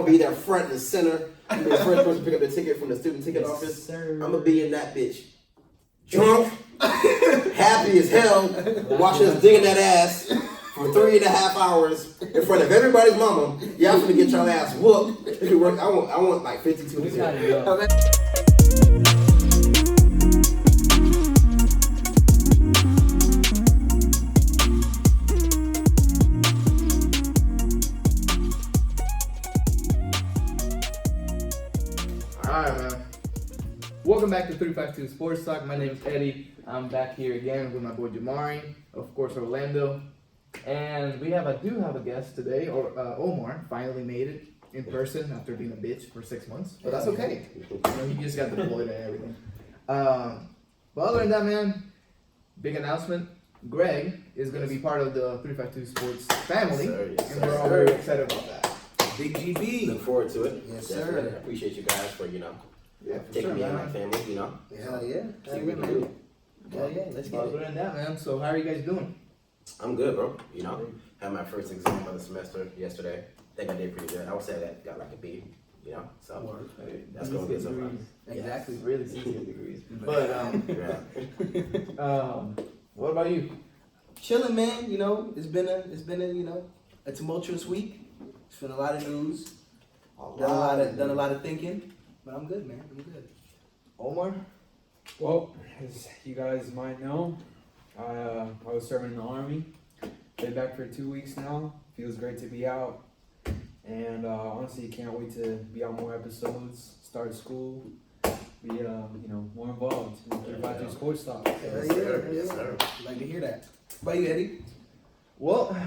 be there front and center. I'm the first person to pick up the ticket from the student ticket office. Sir. I'm gonna be in that bitch. Drunk, happy as hell, watching us digging that ass for 3.5 hours in front of everybody's mama. Y'all finna get your ass whooped. If it work, I want like 52 to 0. Alright, man. Welcome back to 352 Sports Talk. My name is Eddie. I'm back here again with my boy Jamari, of course Orlando, and we do have a guest today. Omar finally made it in person after being a bitch for 6 months, but that's okay. You know, he just got deployed and everything. But other than that, man, big announcement. Greg is going to be part of the 352 Sports family, and we're all very excited about that. Big GB. Look forward to it. Yes, Definitely. sir. I appreciate you guys for, taking sure, me and man. my family, Hell yeah. See what we can do. Hell yeah. Let's get Other it. than that, man, so how are you guys doing? I'm good, bro. Had my first exam of the semester yesterday. I think I did pretty good. I would say that got like a B, so that's going good so far. Exactly. Really CCA degrees. But Yeah. what about you? Chilling, man. It's been a tumultuous week. It's been a lot of news. Done a lot of thinking. But I'm good, man. I'm good. Omar? Well, as you guys might know, I was serving in the Army. Been back for 2 weeks now. Feels great to be out. And honestly, can't wait to be on more episodes, start school, be more involved in 352 Sports Talk. Hell Yes, sir. yeah. Yes, sir. Like to hear that. What about you, Eddie? Well,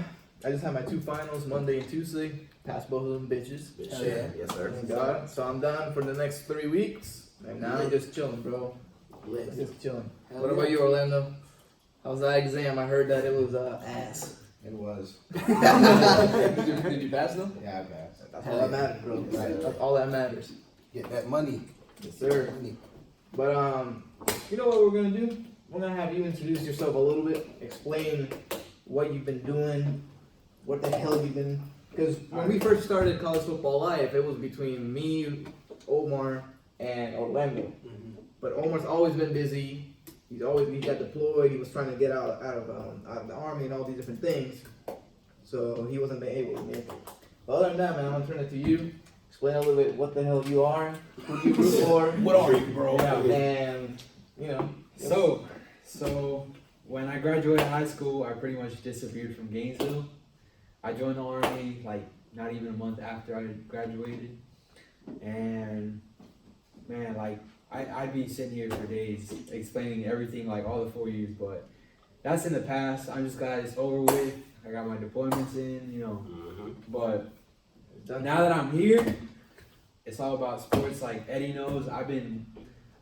I just had my 2 finals, Monday and Tuesday. Passed both of them bitches. Good Hell shit. yeah. Yes, sir. Thank God. So I'm done for the next 3 weeks. And now I'm just chilling, bro. Lit. Just chilling. Hell What yeah. about you, Orlando? How's that exam? I heard that it was ass. It was. Did you pass them? Yeah, I passed. That's all that matters, bro. Right. That's all that matters. Get that money. Yes, sir. Money. But you know what we're gonna do? We're gonna have you introduce yourself a little bit, explain what you've been doing, what the hell you've been. Because when we first started College Football Live, it was between me, Omar, and Orlando. Mm-hmm. But Omar's always been busy. He got deployed. He was trying to get out of the Army and all these different things. So he wasn't able to make it. But other than that, man, I'm gonna turn it to you. Explain a little bit what the hell you are, who you root for. What are you, bro? And So when I graduated high school, I pretty much disappeared from Gainesville. I joined the Army like not even a month after I graduated, and man, like I'd be sitting here for days explaining everything, like all the 4 years, but that's in the past. I'm just glad it's over with. I got my deployments in, but now that I'm here, it's all about sports. Like Eddie knows, I'm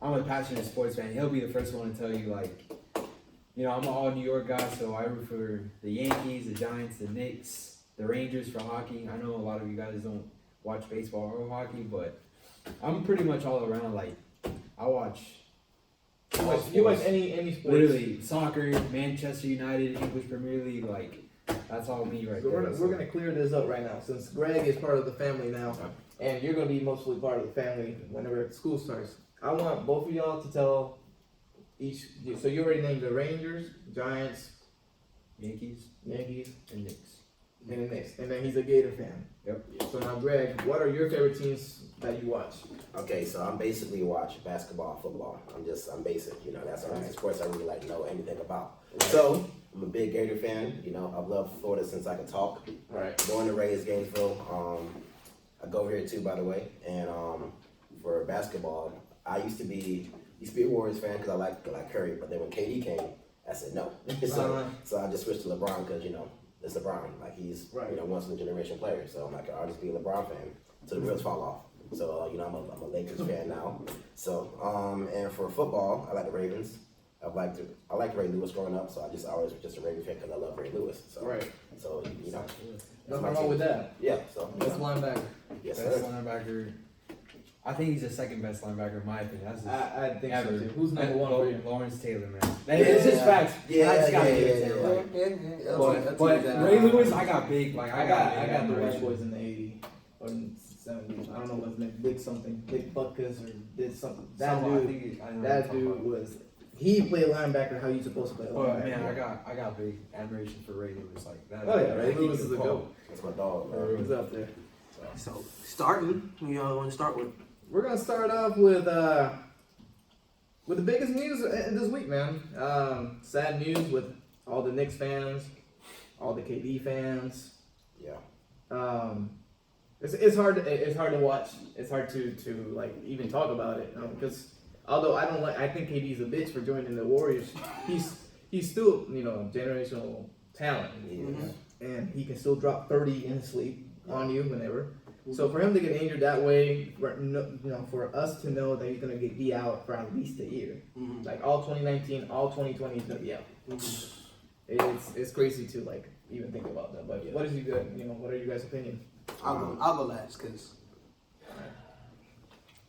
a passionate sports fan. He'll be the first one to tell you, like, I'm an all New York guy, so I root for the Yankees, the Giants, the Knicks, the Rangers for hockey. I know a lot of you guys don't watch baseball or hockey, but I'm pretty much all around. Like, I watch. You like any sports? Literally, soccer, Manchester United, English Premier League, like, that's all me right So there. we're gonna clear this up right now, since Greg is part of the family now, and you're gonna be mostly part of the family whenever school starts. I want both of y'all to tell each. So you already named the Rangers, Giants, Yankees, Yankees, and Knicks. and the Knicks, and then he's a Gator fan. Yep. So now, Greg, what are your favorite teams that you watch? Okay, so I'm basically watch basketball, football. I'm basic, that's the only sports I really like to know anything about. So I'm a big Gator fan. I've loved Florida since I could talk. Right. Born and raised Gainesville. I go here too, by the way. And for basketball, I used to be a Warriors fan because I like Curry. But then when KD came, I said no. So I just switched to LeBron because it's LeBron. Like he's once in a generation player. So I'm like I'll just be a LeBron fan till the wheels fall off. So I'm a Lakers fan now. So and for football, I like the Ravens. I liked Ray Lewis growing up, so I always was just a Ravens fan because I love Ray Lewis. So Right. So Nothing wrong with that. Yeah. So Best linebacker. yes, Best sir. linebacker. I think he's the second best linebacker in my opinion. That's just I think so ever. too. Who's number one for you? Lawrence Taylor, man. It's just facts. Yeah, I just gotta yeah, give it to yeah, him. Yeah. But Ray Lewis, I got big. Like I got the big White admiration. Boys in the 80s or 70s. I don't know what's his name, Big something, Big Buckus or did something. I know That what you're dude talking was. He played linebacker how you supposed to play about. But linebacker. man, I got big admiration for Ray Lewis. Like that. Oh yeah, Ray I think Lewis he's is a pro. goat. That's my dog, man. He's up there. So starting, who y'all want to start with? We're gonna start off with the biggest news this week, man. Sad news with all the Knicks fans, all the KD fans. Yeah. It's hard to watch. It's hard to like even talk about it because although I think KD's a bitch for joining the Warriors. He's still generational talent, and he can still drop 30 in his sleep on you whenever. So for him to get injured that way, for us to know that he's gonna be out for at least a year, like all 2019, all 2020, he's gonna be out. It's crazy to like even think about that. But what is you good? What are you guys' opinion? I'll go last because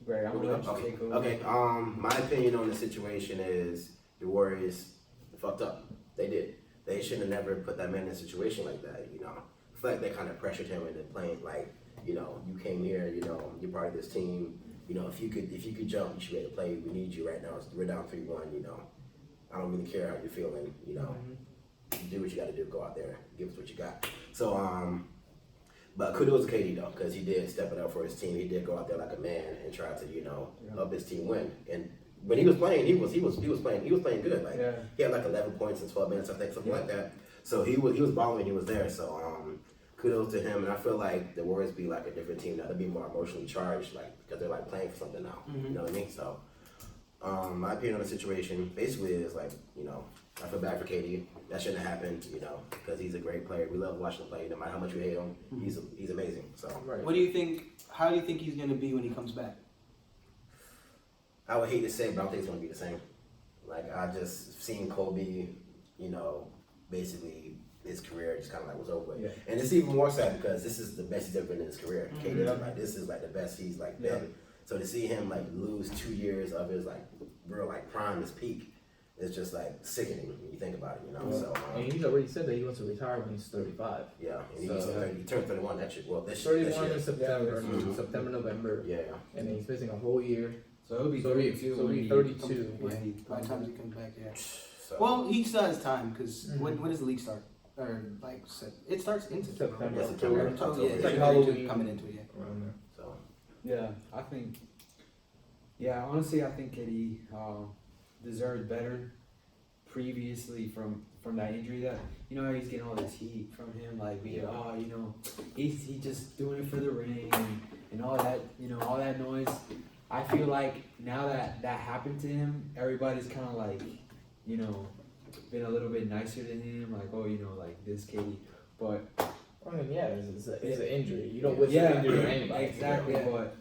Ray, I'm gonna let you take over. Okay. My opinion on the situation is the Warriors fucked up. They did. They should have never put that man in a situation like that. I feel like they kind of pressured him into playing like, you came here. You're part of this team. If you could jump, you should be able to play. We need you right now. We're down 3-1. I don't really care how you're feeling. Do what you got to do. Go out there, give us what you got. So but kudos to KD though, because he did step it up for his team. He did go out there like a man and try to help his team win. And when he was playing, he was playing good. Like he had like 11 points in 12 minutes, I think, something like that. So he was balling. He was there. So kudos to him. And I feel like the Warriors be like a different team now. They'll be more emotionally charged, like because they're like playing for something now. You know what I mean? So my opinion on the situation basically is like I feel bad for KD. That shouldn't have happened, because he's a great player. We love watching him play. No matter how much we hate him, he's amazing. So, What do you think? How do you think he's gonna be when he comes back? I would hate to say, but I don't think it's gonna be the same. Like I just seen Kobe, basically his career just kind of like was over with. Yeah. And it's even more sad because this is the best he's ever been in his career. KD, like this is like the best he's like been. So to see him like lose 2 years of his like real like prime, his peak. It's just like sickening when you think about it, So, and he's already said that he wants to retire when he's 35. Yeah, and he turned 31 next year. Well, this 31 year. in September, September, November. Yeah. And then he's missing a whole year. So he'll be So 32. he'll be 32. By the time he comes back, yeah. So, Well, he still has time because when does the league start? Or like it starts in September. September. Yeah, September. Oh, yeah, It's like yeah, Halloween. coming into it, yeah. Around there. so Yeah, honestly, I think KD deserved better previously from that injury. That how he's getting all this heat from him, like being he's just doing it for the ring and all that all that noise. I feel like now that happened to him, everybody's kind of like been a little bit nicer than him, like like this KD, but I mean, yeah, it's an injury. You don't wish an injury on anybody. Exactly, but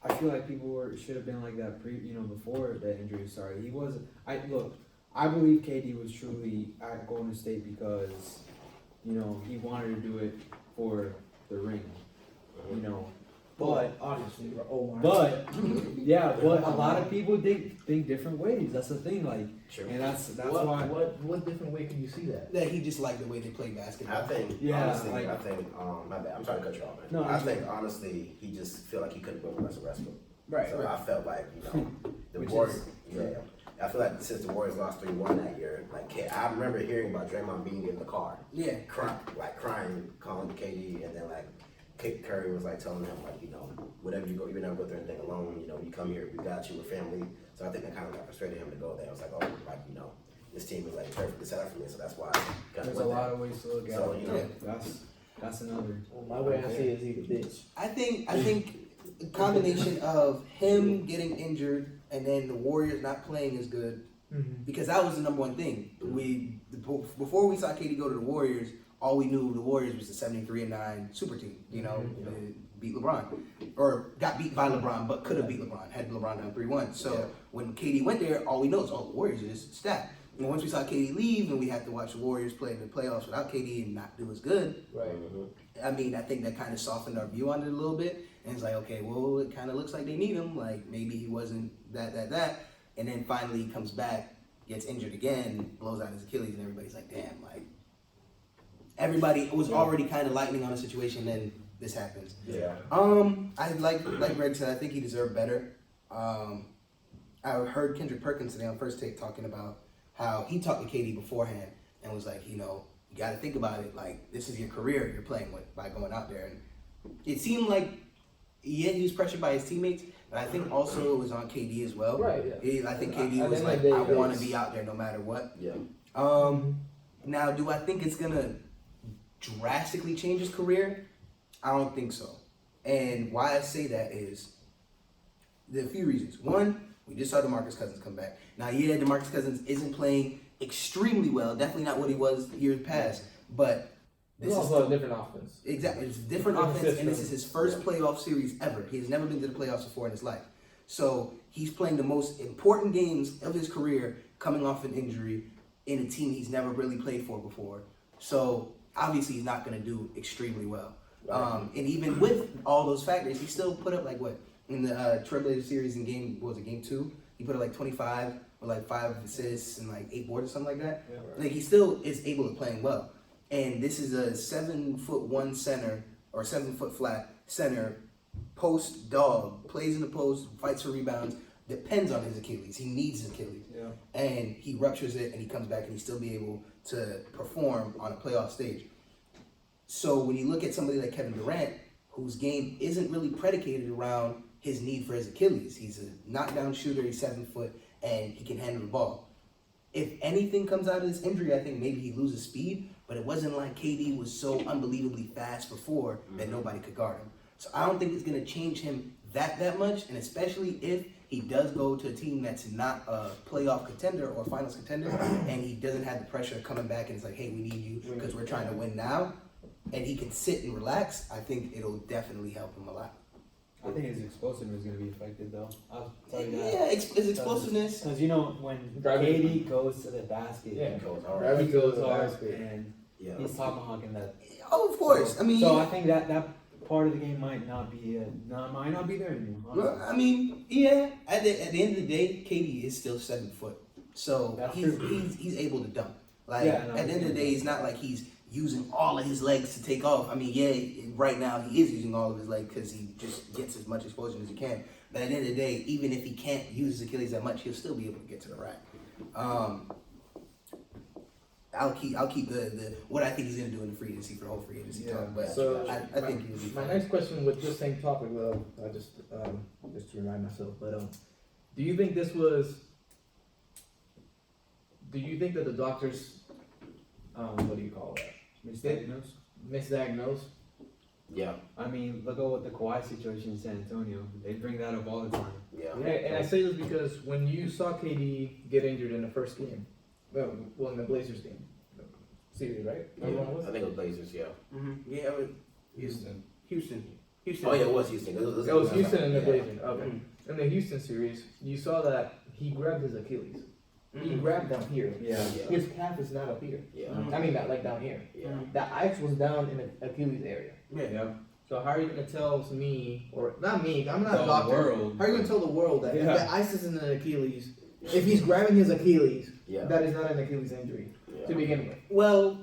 I feel like people should have been like that before that injury started. He wasn't. I believe KD was truly at Golden State because he wanted to do it for the ring, But obviously, Omar. but a lot of people think different ways. That's the thing, like, Sure. and that's what, why. What different way can you see that? That he just liked the way they play basketball. I think honestly, my bad. I'm sorry to cut you off, man. No, I think honestly, he just feel like he couldn't win with Russell Westbrook. Right. So I felt like the Which Warriors. is- Yeah. I feel like since the Warriors lost 3-1 that year, like I remember hearing about Draymond being in the car, Yeah. crying, calling KD, and then like Curry was like telling him like whatever you go, you're not going through anything alone. You come here, we got you, we're family. So I think that kind of like frustrated him to go there. I was like, oh, like this team is like perfectly set up for me, so that's why. There's a lot of ways to look at So, it. That's another. My way I see it is he's a bitch. I think a combination of him getting injured and then the Warriors not playing as good, because that was the number one thing. Before we saw KD go to the Warriors, all we knew the Warriors was the 73-9 super team. They beat LeBron, or got beat by LeBron, but could have beat LeBron had LeBron down 3-1. So when KD went there, all we know is the Warriors are just stacked. And once we saw KD leave, and we had to watch the Warriors play in the playoffs without KD and not do as good. Right. I mean, I think that kind of softened our view on it a little bit. And it's like, okay, well, it kind of looks like they need him. Like, maybe he wasn't that. And then finally he comes back, gets injured again, blows out his Achilles, and everybody's like, damn, like, everybody was already kind of lightning on the situation. Then this happens. Yeah. I like Greg said, I think he deserved better. I heard Kendrick Perkins today on First Take talking about how he talked to KD beforehand and was like, you got to think about it. Like, this is your career you're playing with by going out there. And it seemed like, he was pressured by his teammates, but I think also it was on KD as well. Right, yeah. I think KD was like, I want to be out there no matter what. Yeah. Now, do I think it's going to drastically change his career? I don't think so. And why I say that is there are a few reasons. One, we just saw DeMarcus Cousins come back. Now, yeah, DeMarcus Cousins isn't playing extremely well. Definitely not what he was years past. But this is also a different offense. Exactly. It's a different offense, and this is his first playoff series ever. He has never been to the playoffs before in his life. So he's playing the most important games of his career coming off an injury in a team he's never really played for before. So obviously he's not going to do extremely well. And even with all those factors, he still put up like what? In the Trailblazers series in game 2? He put up like 25 with like 5 assists and like 8 boards or something like that. Yeah, right. Like he still is able to play well. And this is a 7'1" center or 7' flat center, post dog, plays in the post, fights for rebounds, depends on his Achilles. He needs his Achilles. Yeah. And he ruptures it and he comes back and he still be able to perform on a playoff stage. So when you look at somebody like Kevin Durant, whose game isn't really predicated around his need for his Achilles. He's a knockdown shooter, he's 7 foot, and he can handle the ball. If anything comes out of this injury, I think maybe he loses speed, but it wasn't like KD was so unbelievably fast before that nobody could guard him. So I don't think it's going to change him that much, and especially if he does go to a team that's not a playoff contender or finals contender, and he doesn't have the pressure of coming back and it's like, hey, we need you because we're trying to win now, and he can sit and relax, I think it'll definitely help him a lot. I think his explosiveness is going to be affected, though. I'll tell you that. Yeah, his explosiveness. Because, when KD goes to the basket, Yeah. He goes hard. Gravity he goes goes hard, basket. and Yeah. he's tomahawking that. Oh, of course. I mean, So I think that part of the game might not be there anymore. well, Honestly. I mean, yeah. At the end of the day, KD is still 7 foot, so That's he's true. he's able to dunk. Like Yeah, no, at the end of the day, it's not like he's using all of his legs to take off. I mean, yeah, right now he is using all of his legs because he just gets as much exposure as he can. But at the end of the day, even if he can't use his Achilles that much, he'll still be able to get to the rack. I'll keep the what I think he's gonna do in the free agency for the whole free agency talk. But So, I think he'll be My fine. next question with this same topic, though, I just to remind myself, but do you think this was? Do you think that the doctors, what do you call that? Misdiagnosed? Yeah. I mean, look at what the Kawhi situation in San Antonio. They bring that up all the time. Yeah. And I say this because when you saw KD get injured in the first game, well, in the Blazers game, series, right? Remember when it was? I think it was Blazers, yeah. Yeah, Houston. Houston. Oh, yeah, it was Houston. It was Houston and the Yeah. Blazers. Okay. In the Houston series, you saw that he grabbed his Achilles. He grabbed down here. Yeah. Yeah. His calf is not up here. Yeah. I mean, not like down here. Yeah. The ice was down in the Achilles area. Yeah. So how are you gonna tell me, or not me? I'm not a The doctor. world. How are you gonna tell the world that if Yeah. the ice is in the Achilles, if he's grabbing his Achilles, Yeah. that is not an Achilles injury to begin with? Well,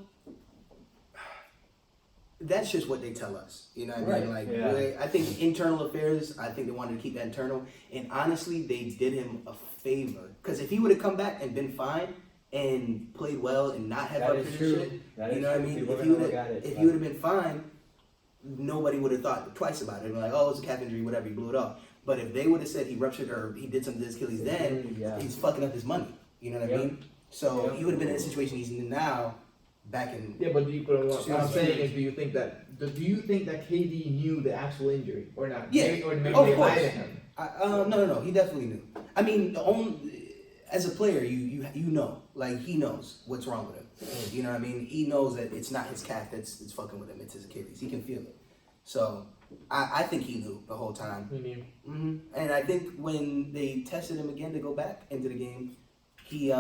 that's just what they tell us. You know what I mean? Right. Like, Yeah. I think internal affairs, I think they wanted to keep that internal. And honestly, they did him a favor. Because if he would have come back and been fine and played well and not had That ruptures is and true. shit, That you is know what I true. mean? People If are he gonna would look at have, it if like- he would have been fine, nobody would have thought twice about it. And like, oh, it's a calf injury, whatever, he blew it off. But if they would have said he ruptured or he did something to his Achilles then, Yeah. he's fucking up his money. You know what I Yep. mean? So Yep. he would have been in a situation he's in now, back in. Yeah, but what I'm saying is, do you think that KD knew the actual injury or not? Yeah, Maybe, or maybe of they course. lied to him. No. He definitely knew. I mean, as a player, you know, like he knows what's wrong with him. You know what I mean? He knows that it's not his calf that's fucking with him; it's his Achilles. He can feel it. So I think he knew the whole time. He knew. And I think when they tested him again to go back into the game, he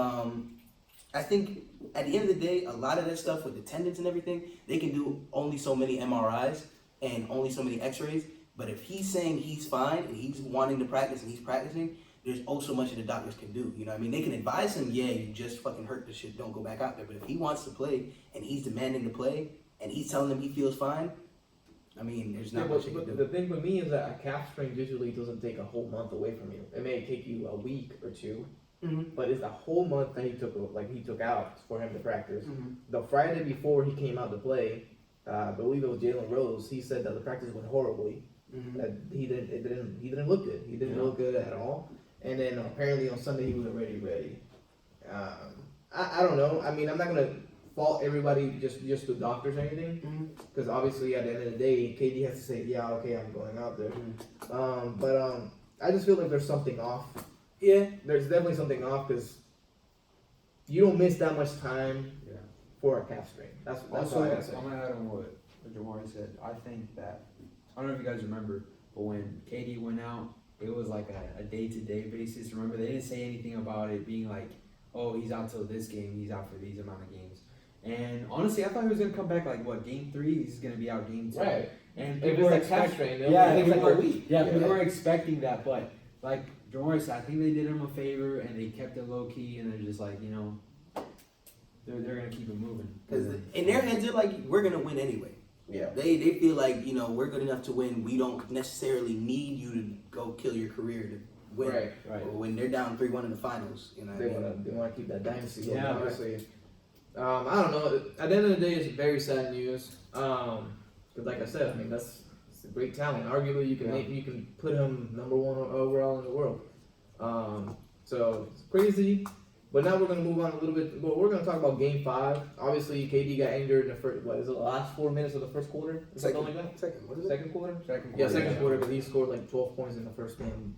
I think at the end of the day, a lot of that stuff with the tendons and everything, they can do only so many MRIs and only so many X-rays. But if he's saying he's fine and he's wanting to practice and he's practicing, there's also much that the doctors can do. You know what I mean? They can advise him, yeah, you just fucking hurt this shit, don't go back out there. But if he wants to play and he's demanding to play and he's telling them he feels fine, I mean, there's Yeah, not much you can but do. the thing for me is that a calf strain usually doesn't take a whole month away from you. It may take you a week or two, but it's a whole month that he took out for him to practice. The Friday before he came out to play, I believe it was Jalen Rose. He said that the practice went horribly. That he didn't look good. He didn't look good at all. And then apparently on Sunday he was already ready. I don't know. I mean, I'm not gonna fault everybody just the doctors or anything, because obviously at the end of the day, KD has to say, yeah, okay, I'm going out there. But I just feel like there's something off. Yeah, There's definitely something off because you don't miss that much time for a calf strain. That's Also, all I gotta say. I'm gonna add on what Jamari said. I think that I don't know if you guys remember, but when KD went out, it was like a day-to-day basis. Remember, they didn't say anything about it being like, oh, he's out till this game, he's out for these amount of games. And honestly, I thought he was gonna come back like what, game 3? He's gonna be out game 2. Right. And If people it's were like calf expecting, strain, yeah, it's like people a were- week. yeah, people were expecting that, but like Jamari said, I think they did him a favor and they kept it low key, and they're just like, you know, they're gonna keep it moving. because in their heads, they're like, we're gonna win anyway. Yeah. They feel like, you know, we're good enough to win. We don't necessarily need you to go kill your career to win. Right. Or when they're down 3-1 in the finals, you know what I mean? They wanna keep that dynasty going, Yeah, obviously. I don't know. At the end of the day, it's very sad news. Because like I said, I mean it's a great talent. Arguably, you can put him number 1 overall in the world. So it's crazy. But now we're gonna move on a little bit. Well, we're gonna talk about Game 5. Obviously, KD got injured in the first. What is it? The last 4 minutes of the first quarter? Something like that. Second, what is it? Second quarter. Second Yeah, second quarter. Because he scored like 12 points in the first game.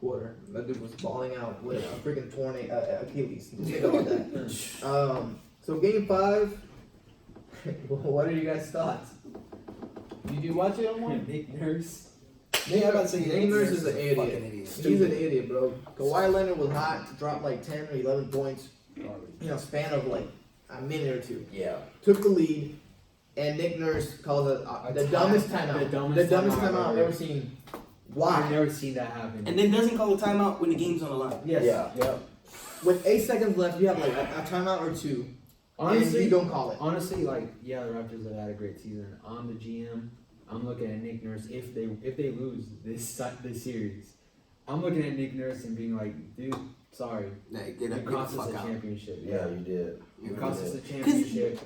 quarter. That dude was balling out with a freaking torn Achilles. Just think about that. So Game 5. What are you guys' thoughts? Did you watch it on one? Nick Nurse. Yeah, I'm about to say Nick Nurse is an a idiot. fucking idiot. He's an idiot, bro. Kawhi Leonard was hot, dropped like 10 or 11 points in a span of like a minute or two. Yeah. Took the lead, and Nick Nurse calls it the dumbest timeout. The dumbest timeout I've ever seen. Why? I've never seen that happen. And then doesn't call a timeout when the game's on the line. Yes. Yeah. With 8 seconds left, you have like a timeout or two. And Honestly, you don't call it. Honestly, like, yeah, the Raptors have had a great season. I'm the GM. I'm looking at Nick Nurse. If they lose this series, I'm looking at Nick Nurse and being like, dude, sorry, Nah, get you the cost us fuck a out. championship. Yeah, you did. You cost us a championship.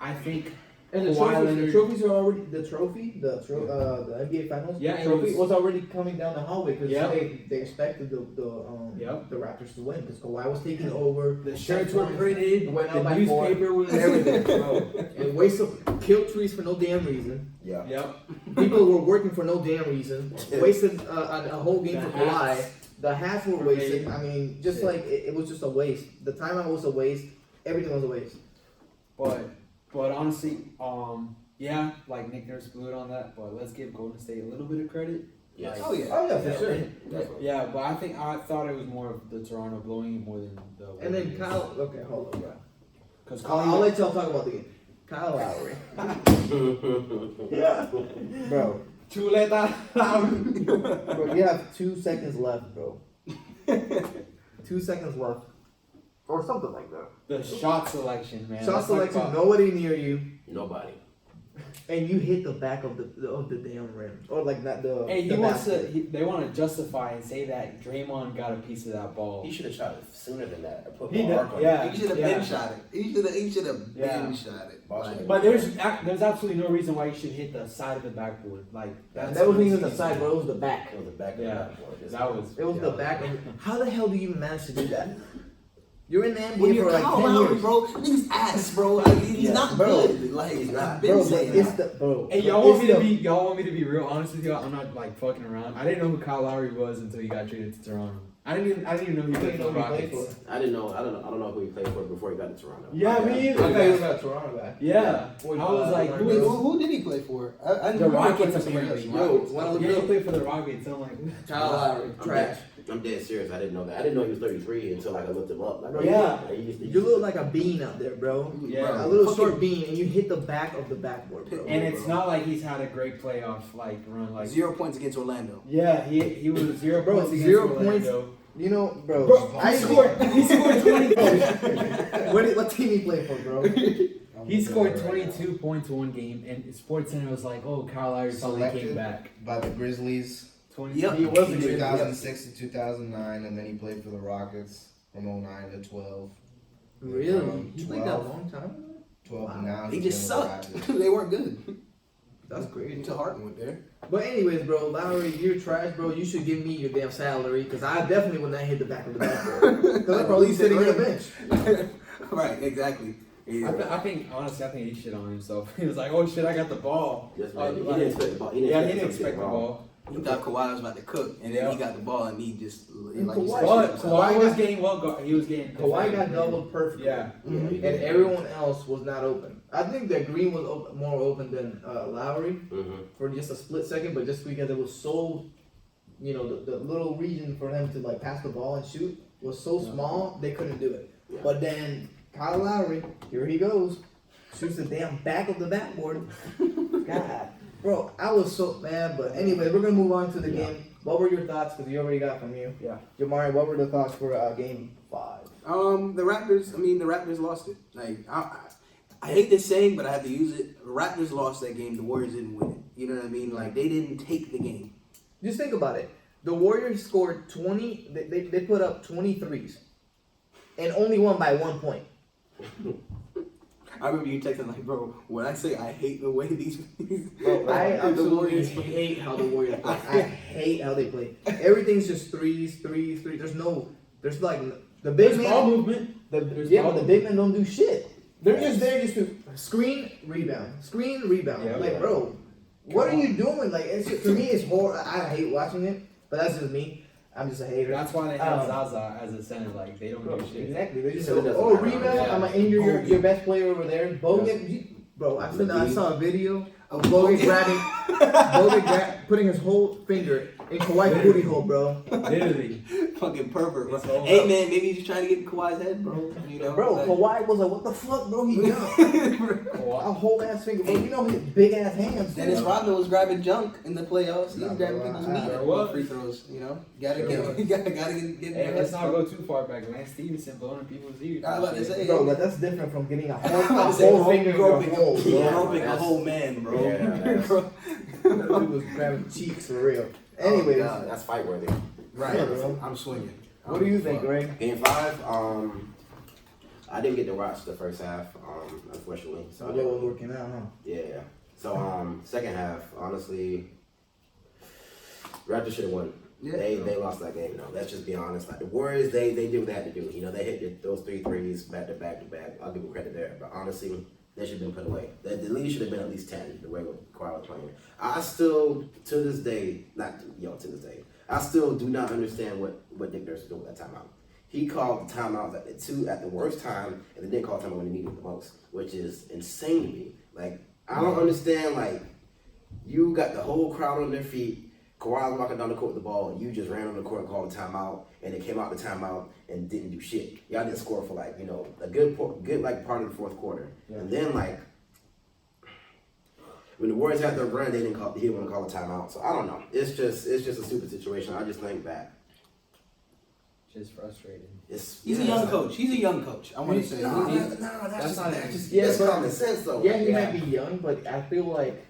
I think. And the Kawhi Leonard- trophies are already the NBA Finals. Yeah, it trophy was- was already coming down the hallway because Yep. they expected the Raptors to win because Kawhi was taking over. The shirts were printed. Went The out by newspaper was everything, bro. And killed trees for no damn reason. Yeah. Yep. People were working for no damn reason. Wasted a whole game The for Kawhi. hats. The hats were For wasted. me. I mean, just Yeah. like it was just a waste. The timeout was a waste. Everything was a waste. But honestly, yeah, like Nick Nurse blew it on that. But let's give Golden State a little bit of credit. Yes. Oh, yeah. Oh yeah, for Yeah. sure. Definitely. Yeah, but I thought it was more of the Toronto blowing it more than the. And then Kyle. Okay, hold on, bro. Because I'll let y'all talk about the game. Kyle Lowry. Bro. Bro, you have 2 seconds left, bro. 2 seconds left. Or something like that. the shot selection, man. Shot Let's talk selection, about- nobody near you, Nobody. and you hit the back of the damn rim. Or like that the Hey, the basket. they want to justify and say that Draymond got a piece of that ball. He should have shot it sooner than that. Or put He more did, arc on yeah. it. He should have Yeah. been shot it. He should have Yeah. been shot it. Boss Like, should- But there's absolutely no reason why you should hit the side of the backboard. Like And that wasn't even the side, bro. It was the back. It was the back of Yeah. the backboard. That was. It was yeah. the back. How the hell do you even manage to do that? You're in the NBA when you're for like Kyle 10 Lowry, years. bro, nigga's ass, bro. I mean, he's Yeah, not bro. good. Like, He's not. I've been Bro, but saying it's that. the bro. Hey, but y'all want it's me to the- be real honest with you? I'm not like fucking around. I didn't know who Kyle Lowry was until he got traded to Toronto. I didn't even know he You played didn't for know the who he played Rockets. for. I don't know who he played for before he got to Toronto. Yeah, me either. I thought he was a Toronto guy. Yeah, I was like, Wait, who did he play for? I The knew he played Rockets for somebody apparently. else. Yo, wanna look Yeah, it he up? played for the Rockets. I'm like, Kyle Lowry, I'm trash. I'm dead serious. I didn't know that. I didn't know he was 33 until like I looked him up. Like, oh, Yeah. You look like a bean out there, bro. Yeah. A little Fucking- short bean, and you hit the back of the backboard, bro. and it's not like he's had a great playoff like run. Like 0 points against Orlando. yeah, he was 0 Bro, points against 0 Orlando. You know, bro. Bro, he scored 20 points. What team he played for, bro? He scored 22 points one game, and SportsCenter was like, "Oh, Kyle Lowry finally came Selected back." by the Grizzlies 20. Yep. He was a in good 2006 to 2009, and then he played for the Rockets from 09 to 12. Really? He played that 12. long time? 12 Wow. and now They he's just been with sucked. the Raptors. They weren't good. That's great. Until Harden went there. But anyways, bro, Lowry, you're trash, bro. You should give me your damn salary, because I definitely would not hit the back of the backboard. Because I'm probably sitting on the bench. Right, exactly. I think honestly, I think he shit on himself. He was like, "Oh shit, I got the ball." Just Oh, he like- didn't expect the ball. He Yeah, he him didn't to get expect the ball. He thought Kawhi was about to cook, and then he got the ball, and he just like you said, But shit. Kawhi was getting well. He was getting. Kawhi got doubled perfectly. Yeah. Yeah, he And did. everyone else was not open. I think that Green was more open than Lowry Mhm. for just a split second, but just because it was so, the little region for him to like pass the ball and shoot was so small, they couldn't do it. Yeah. But then Kyle Lowry, here he goes, shoots the damn back of the backboard. God, bro, I was so mad. But anyway, we're gonna move on to the game. What were your thoughts? Because we already got from you. Yeah. Jamari, what were the thoughts for game 5? The Raptors. I mean, the Raptors lost it. Like I hate this saying, but I have to use it. The Raptors lost that game. The Warriors didn't win it. You know what I mean? Like they didn't take the game. Just think about it. The Warriors scored 20. They put up 23s, and only won by 1 point. I remember you texting like, bro, when I say I hate the way these Bro, I the absolutely Warriors play. hate how the Warriors play. I hate how they play. Everything's just threes. There's like the big There's ball man. movement. The ball big men don't do shit. They're just there just to screen, rebound. Yeah, like, bro, what are you doing? Like, to me, it's horrible. I hate watching it, but that's just me. I'm just a hater. That's why they have Zaza as a center. Like they don't Bro, do shit. exactly. They just So say, it doesn't "Oh, matter. rebound! Yeah. I'm gonna injure your best player over there." Bogut, bro. I saw a video of Bogut putting his whole finger in Kawhi's booty hole, bro. Literally. Fucking pervert, bro. It's all Hey up. man, maybe he's just trying to get in Kawhi's head, bro. You know, Bro, like- Kawhi was like, "What the fuck, bro? He done a whole ass finger, bro. You know his big ass hands." Dennis Rodman was grabbing junk in the playoffs. He's Nah, grabbing bro, people's I- meat I- on free throws. You know, gotta get in Hey, your let's head. not go too far back. Lance Stevenson blowing people's ears. I was about to say, Bro, but that's different from getting a I was about whole to say, finger in groping your hole, bro. groping a that's- whole man, bro. Yeah, that's- Bro. That dude was grabbing cheeks for real. Anyways, God. That's fight worthy. Right, Yeah, bro. bro. I'm swinging. what do you think, Greg? Game 5, I didn't get to watch the first half, unfortunately. So So what was working out, huh? yeah. So second half, honestly, Raptors should have won. Yeah. They lost that game. Let's just be honest. Like the Warriors, they did what they had to do. They hit those 3 threes back to back to back. I'll give them credit there. But honestly, they should have been put away. The lead should have been at least 10. The way Kawhi was playing. I still, to this day, I still do not understand what Nick Nurse was doing with that timeout. He called the timeouts at the worst time, and then didn't call timeout when he needed it the most, which is insane to me. Like I don't understand. Like you got the whole crowd on their feet. Kawhi was walking down the court with the ball, and you just ran on the court and called a timeout, and it came out the timeout and didn't do shit. Y'all didn't score for a good part of the fourth quarter, and then when the Warriors had their run, he didn't want to call a timeout. So I don't know. It's just a stupid situation. I just think that Just frustrating. He's a young coach. He's a young coach. I want to say. That's not- that's common sense though. Yeah, he might be young, but I feel like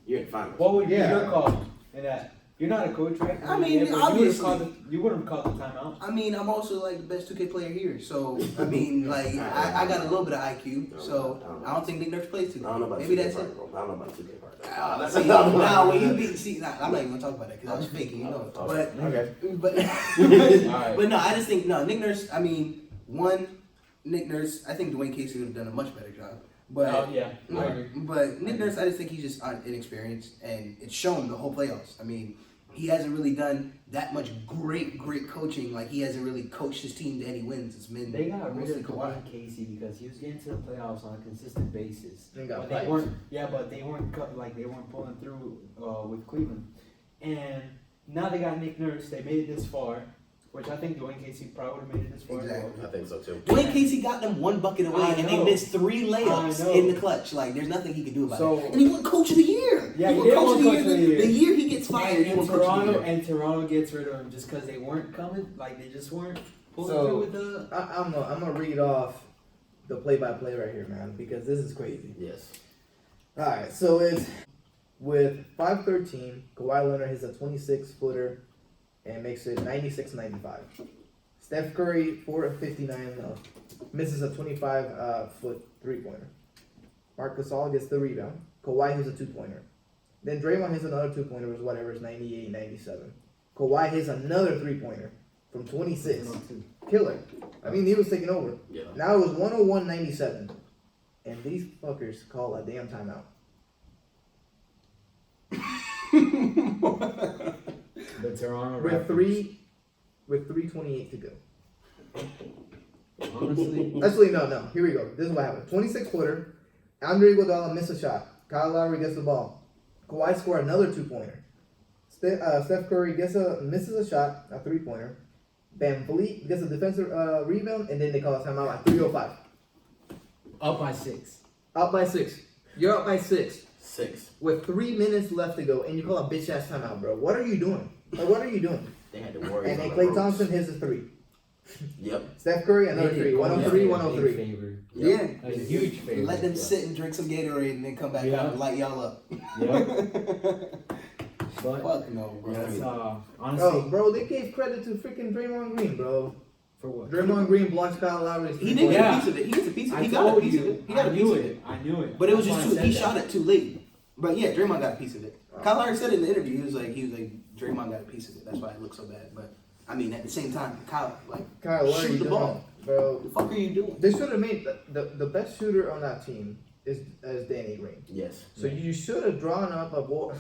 You're in finals. What would be Yeah. your call in that? You're not a coach, right? I mean, but obviously. you wouldn't have called the timeout. I mean, I'm also like the best 2K player here, so I mean, like I got a little bit of IQ, so I don't think Nick Nurse plays too. I don't know about Maybe 2K that's part, it. bro. I don't know about 2K part. See, now when you beat, I'm not even gonna talk about that because I was faking, you know. But Okay. Alright. but no, I just think Nick Nurse. I mean, Nick Nurse. I think Dwayne Casey would have done a much better job. But Yeah, I agree. but Nick Nurse, I just think he's just inexperienced, and it's shown the whole playoffs. I mean, he hasn't really done that much great coaching. Like he hasn't really coached his team to any wins. It's been They got rid mostly of Dwayne Casey because he was getting to the playoffs on a consistent basis. They got But they piped. weren't. Yeah, but they weren't they weren't pulling through with Cleveland. And now they got Nick Nurse. They made it this far, which I think Dwayne Casey probably would have made it this far. Exactly. I think so too. Dwayne Casey got them one bucket away, I and they know. missed 3 layups I know. in the clutch. Like, there's nothing he can do about So- it. And he won Coach of the Year. Yeah, he won did Coach win of the Coach of the Year. Year. The year he gets fired, he And won Coach of the Toronto Year. Toronto gets rid of him just because they weren't coming. Like they just weren't pulling So- through with the. I'm gonna read off the play-by-play right here, man, because this is crazy. Yes. All right, so it's with 513, Kawhi Leonard hits a 26-footer and makes it 96-95. Steph Curry, 4 of 59, misses a 25-foot three-pointer. Marc Gasol gets the rebound. Kawhi hits a two-pointer. Then Draymond hits another two-pointer, which whatever is 98-97. Kawhi hits another three-pointer from 26. Killer. I mean, he was taking over. Yeah. Now it was 101-97. And these fuckers call a damn timeout. The Toronto With Raptors. 3:28 to go. Honestly, Actually, no. Here we go. This is what happened. 26-footer. Andre Iguodala missed a shot. Kyle Lowry gets the ball. Kawhi scored another two-pointer. Steph Curry misses a shot, a three-pointer. Van Vliet gets a defensive rebound, and then they call a timeout at 3:05. up by 6. Up by 6. You're up by 6 6. with 3 minutes left to go, and you call a bitch-ass timeout, bro. What are you doing? Like, what are you doing? They had the Warriors. And then on Klay the Thompson ropes. hits a 3. Yep. Steph Curry, another 3. 103, 103. Favor. Yeah. A huge favor. Let them sit and drink some Gatorade and then come back out and light y'all up. Yep. But Fuck no, bro. that's honestly Oh, bro, they gave credit to freaking Draymond Green, bro. for what? Draymond Green blocks Kyle Lowry's He did get Yeah. a piece of it. He gets a piece of it. I He got a told piece of you. it. He got I a piece knew of it. it. I knew it. But it was That's just why too. I He said shot that. it too late. But yeah, Draymond got a piece of it. Oh. Kyle Lowry said in the interview, he was like, Draymond got a piece of it. That's why it looked so bad. But I mean, at the same time, Kyle, like, Kyle, what are shoot you the doing, ball. bro? What the fuck are you doing? They should have made the best shooter on that team is Danny Green. Yes. So you should have drawn up a ball,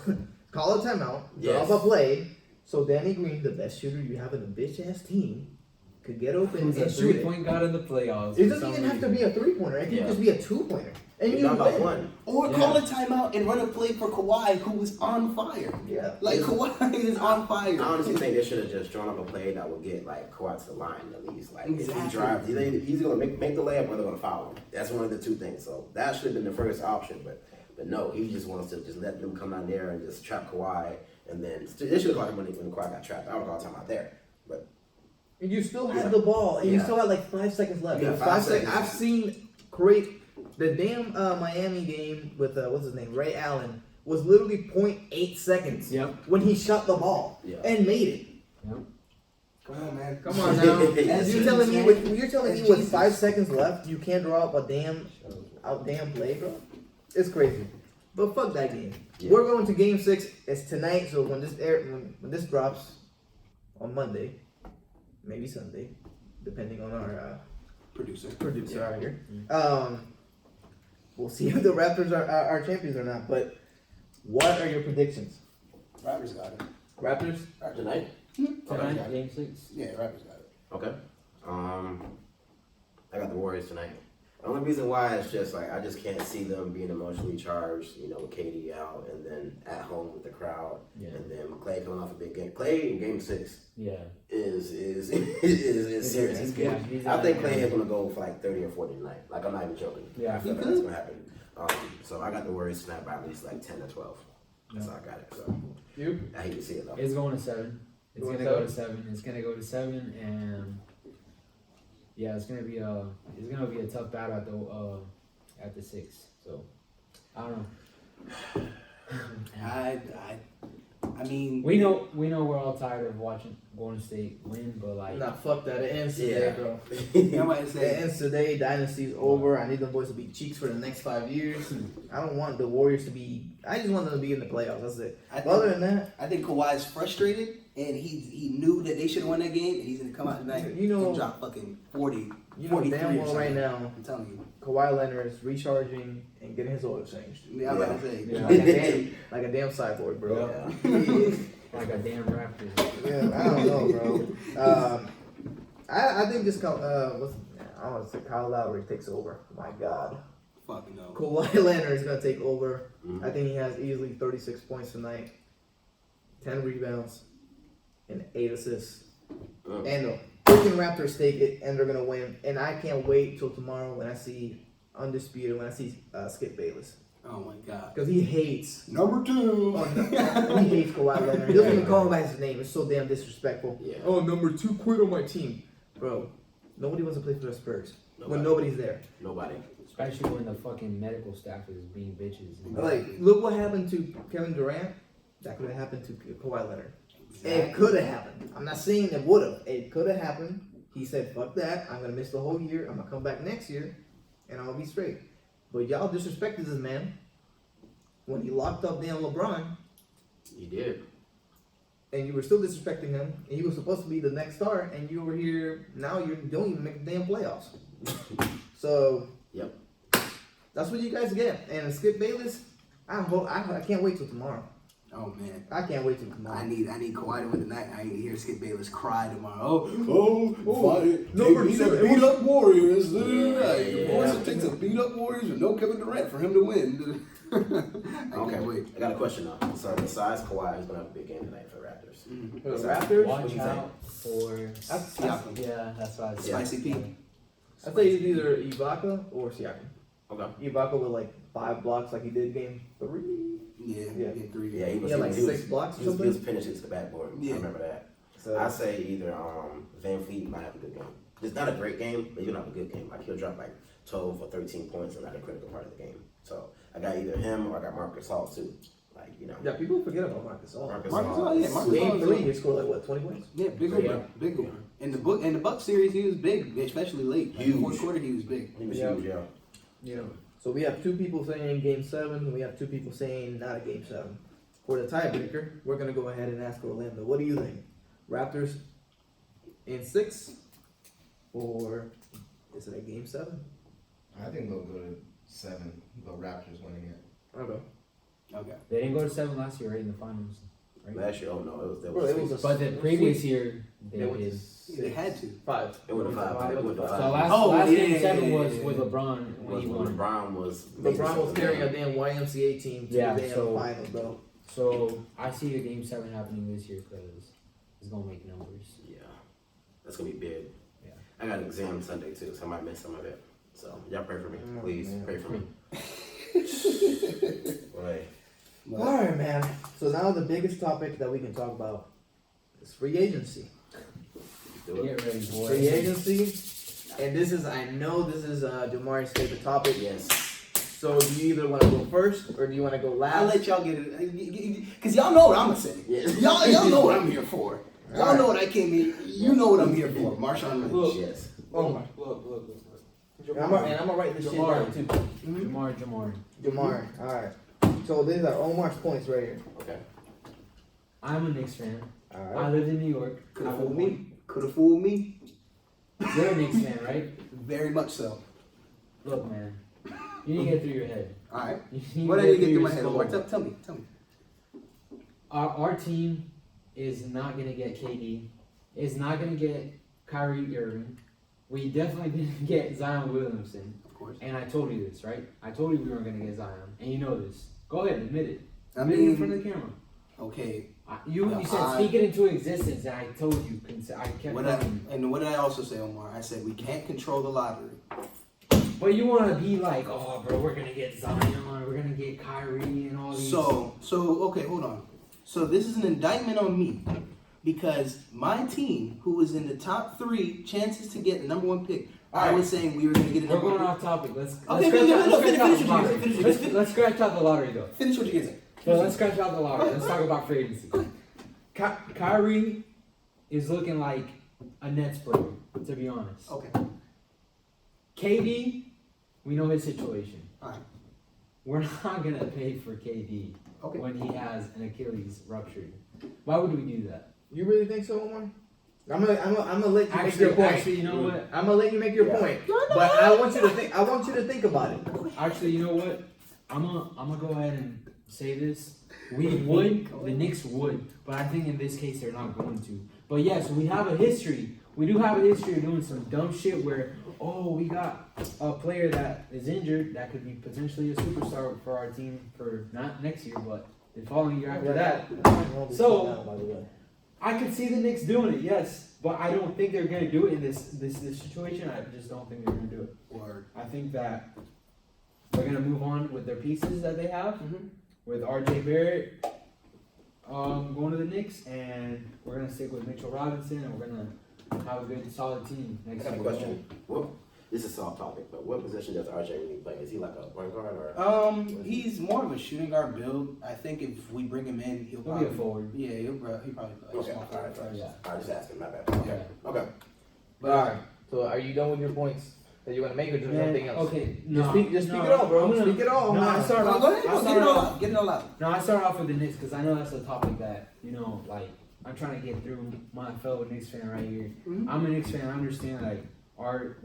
call a timeout, draw Yes. up a play, so Danny Green, the best shooter you have in a bitch ass team, could get open Who's a and shoot it. 3-point guy in the playoffs. It for doesn't some even have to reason. be a 3-pointer. It can Yeah. just be a 2-pointer, and You you got about win. one. Or Yeah. call a timeout and run a play for Kawhi, who was on fire. Yeah. Like, Kawhi is on I fire. honestly think they should have just drawn up a play that would get like Kawhi to the line at least. Like if Exactly. he drives, he's gonna make the layup or they're gonna foul him. That's one of the two things. So that should have been the first option. But no, he just wants to just let them come out there and just trap Kawhi. And then they should have called him when Kawhi got trapped. I would call time out there. But And you still had Yeah. the ball, and you Yeah. still had like 5 seconds left. Yeah, It was 5 seconds. seconds. I've seen the damn Miami game with what's his name, Ray Allen, was literally 0.8 seconds. Yep. When he shot the ball Yeah. and made it. Come on, man. Come on now. That's you're telling me That's with Jesus. 5 seconds left, you can't draw up a damn play, bro? It's crazy. But fuck that game. Yeah. We're going to game 6. It's tonight, so when this drops on Monday, maybe Sunday, depending on our producer out here. We'll see if the Raptors are champions or not. But what are your predictions? Raptors got it. Raptors? tonight, Tonight, game 6. Yeah, Raptors got it. okay. I got the Warriors tonight. The only reason why is just like I just can't see them being emotionally charged. You know, with KD out and then at home with the crowd, Yeah. and then Clay coming off a big game. Clay in game 6 Yeah. is serious. He's good. Yeah, he's I think out. Clay is gonna go for like 30 or 40 tonight. Like I'm not even joking. Yeah. I feel like that's gonna happen. So I got the Warriors tonight by at least like 10 or 12. That's how I got it. So You? I hate to see it though. It's going to 7. It's Going gonna to go to 7. It's gonna go to 7, and yeah, it's gonna be a tough battle at the 6. So I don't know. I mean, We know we're all tired of watching Golden State win, but like Nah, fuck that. It ends today, Yeah. bro. yeah, I might It say, ends today. Dynasty's over. I need them boys to be cheeks for the next 5 years. I don't want the Warriors to be. I just want them to be in the playoffs. That's it. I But other think, than that, I think Kawhi's frustrated, and he knew that they should have won that game, and he's gonna come out tonight You know- and drop fucking 40. you know 43 damn or well something. right now, I'm telling you. Kawhi Leonard is recharging and getting his oil changed. Yeah, I'm about to say. Yeah. Like a damn cyborg, bro. Yeah. like a damn Raptors. Yeah, I don't know, bro. I think this I want to say Kyle Lowry takes over. My God, Fucking no. Kawhi Leonard is gonna take over. Mhm. I think he has easily 36 points tonight, 10 rebounds, and 8 assists. Mm. And the freaking Raptors take it, and they're gonna win. And I can't wait till tomorrow when I see Undisputed, when I see Skip Bayless, Oh my God. because he hates. Number 2. He hates Kawhi Leonard. He doesn't even call him by his name. It's so damn disrespectful. Yeah. Oh, number 2 quit on my team, bro. Nobody wants to play for the Spurs. when nobody's there. Nobody. Especially when the fucking medical staff is being bitches. Like, look what happened to Kevin Durant. That could have happened to Kawhi Leonard. It could have happened. I'm not saying it would have. It could have happened. He said, "Fuck that. I'm gonna miss the whole year. I'm gonna come back next year, and I'll be straight." But y'all disrespected this man when he locked up damn LeBron, He did. and you were still disrespecting him. And he was supposed to be the next star, and you were here. Now you don't even make the damn playoffs. So, Yep. that's what you guys get. And Skip Bayless, I can't wait till tomorrow. Oh man. I can't wait till tomorrow. I need Kawhi to win tonight. I need to hear Skip Bayless cry tomorrow. Number beat seven. up Warriors. Yeah. Of course, it takes a beat up Warriors with no Kevin Durant for him to win. I can't wait. I got a question though. So besides Kawhi, who's gonna have a big game tonight for the Raptors? For the Raptors, What Watch you out for. Siakam. Yeah, that's what I said. Spicy P. I think it's either Ibaka or Siakam. Okay. Ibaka with like 5 blocks like he did game 3. Yeah, Yeah. get 3. Yeah, he was. He had like he was, 6 blocks or he was, he was something. finishing to the backboard. Yeah. I remember that. So I say either Van Fleet might have a good game. It's not a great game, but he'll have a good game. Like he'll drop like 12 or 13 points in like a critical part of the game. So I got either him or I got Marcus Hall too. Like yeah, people forget about Marcus All. Marcus Hall, yeah, Marcus Game Hall is 3, good. he scored like what, 20 points? Yeah, big one. In the Buck series, he was big, especially late. Like, Huge. fourth quarter, he was big. He was Yeah. huge, yeah. Yeah. So we have 2 people saying game 7, and we have 2 people saying not a game 7. For the tiebreaker, we're gonna go ahead and ask Orlando. What do you think? Raptors in 6, or is it a game 7? I think they'll go to 7. The Raptors winning it. Okay. Okay. They didn't go to 7 last year, right, in the finals. Right? Last year, oh no, it Bro, was. it was a But the previous year, they They went to did. 6. They had to. 5. It went to 5. It went to So 5. last yeah, game yeah, 7 yeah, was yeah. with LeBron when he when won. LeBron was. LeBron was carrying a damn YMCA team to Yeah, the damn so- finals, bro. So I see a game 7 happening this year because it's gonna make numbers. Yeah, that's gonna be big. Yeah. I got an exam Sunday too, so I might miss some of it. So y'all pray for me, Oh, please. man. Pray for me. Right. But- All right, man. So now the biggest topic that we can talk about is free agency. Do it. Get ready, boy. Free agency, and this is, I know this is Jamari's favorite topic. Yes. So do you either want to go first or do you want to go I'll last? let y'all get it. Because y'all know what I'm going to say. Yes. Y'all know what I'm here for. Y'all Alright. know what I came here. You know what I'm here for. Marshawn Lynch. Yes. Oh my. Look. And I'm gonna write this shit down too. Jamar. Jamar. All right. So these are Omar's points right here. Okay. I'm a Knicks fan. All I right. lived in New York. Could have I fooled won. me. Could have fooled me. You're a Knicks fan, right? Very much so. Look, man. You need to get through your head. All right. You need What to did you get through through my your head, skull. Omar? Tell me. Our team is not gonna get KD. Is not gonna get Kyrie Irving. We definitely didn't get Zion Williamson. Of course. And I told you this, right? I told you we weren't gonna get Zion, and you know this. Go ahead, admit it. I Admit it in front mean, of the camera. okay. You said speak it into existence, and I told you. I kept What telling you. did I also say, Omar? I said we can't control the lottery. But you want to be like, oh, bro, we're gonna get Zion, we're gonna get Kyrie, and all these. So okay, hold on. So this is an indictment on me because my team, who was in the top 3 chances to get the number 1 pick, I Alright. was saying we were going to get a we're number going 1 off topic. Let's Okay, scratch no, out- no, let's finish scratch out what the you lottery. finish what you- Let's scratch out the lottery though. Finish what you're saying. So let's scratch out the lottery. Let's talk about free agency. Kyrie is looking like a Nets player, to be honest. Okay. KD, we know his situation. Alright. We're not gonna pay for KD Okay. when he has an Achilles ruptured. Why would we do that? You really think so, Omar? I'm gonna let you make your point. Actually, you know what? I'm gonna let you make your Yeah. point. But I want you to think. I want you to think about it. Actually, you know what? I'm gonna go ahead and say this. We would, the Knicks would, but I think in this case they're not going to. But yes, we have a history. We do have a history of doing some dumb shit where, oh, we got a player that is injured that could be potentially a superstar for our team for not next year, but the following year after that. So- by the way. I could see the Knicks doing it, yes, but I don't think they're gonna do it in this situation. I just don't think they're gonna do it. Word. I think that they're gonna move on with their pieces that they have. Mm-hmm. With RJ Barrett going to the Knicks, and we're gonna stick with Mitchell Robinson, and we're gonna have a good, solid team I next got a year. question. What this is soft topic, but what position does RJ really play? Is he like a point guard or? He's more of a shooting guard build. I think if we bring him in, he'll He'll probably be a forward. Yeah, he'll probably play Okay, small forward first. Yeah. I just asking, my bad. Okay, okay. But Alright, so are you done with your points that you want to make, or is there something else? Okay, Just speak it all, bro. Speak it all. No, I start Go off. ahead, I get start it all off. out. Get it all out. No, I start off with the Knicks because I know that's a topic that like I'm trying to get through. My fellow Knicks fan right here. Mhm. I'm a Knicks fan. I understand our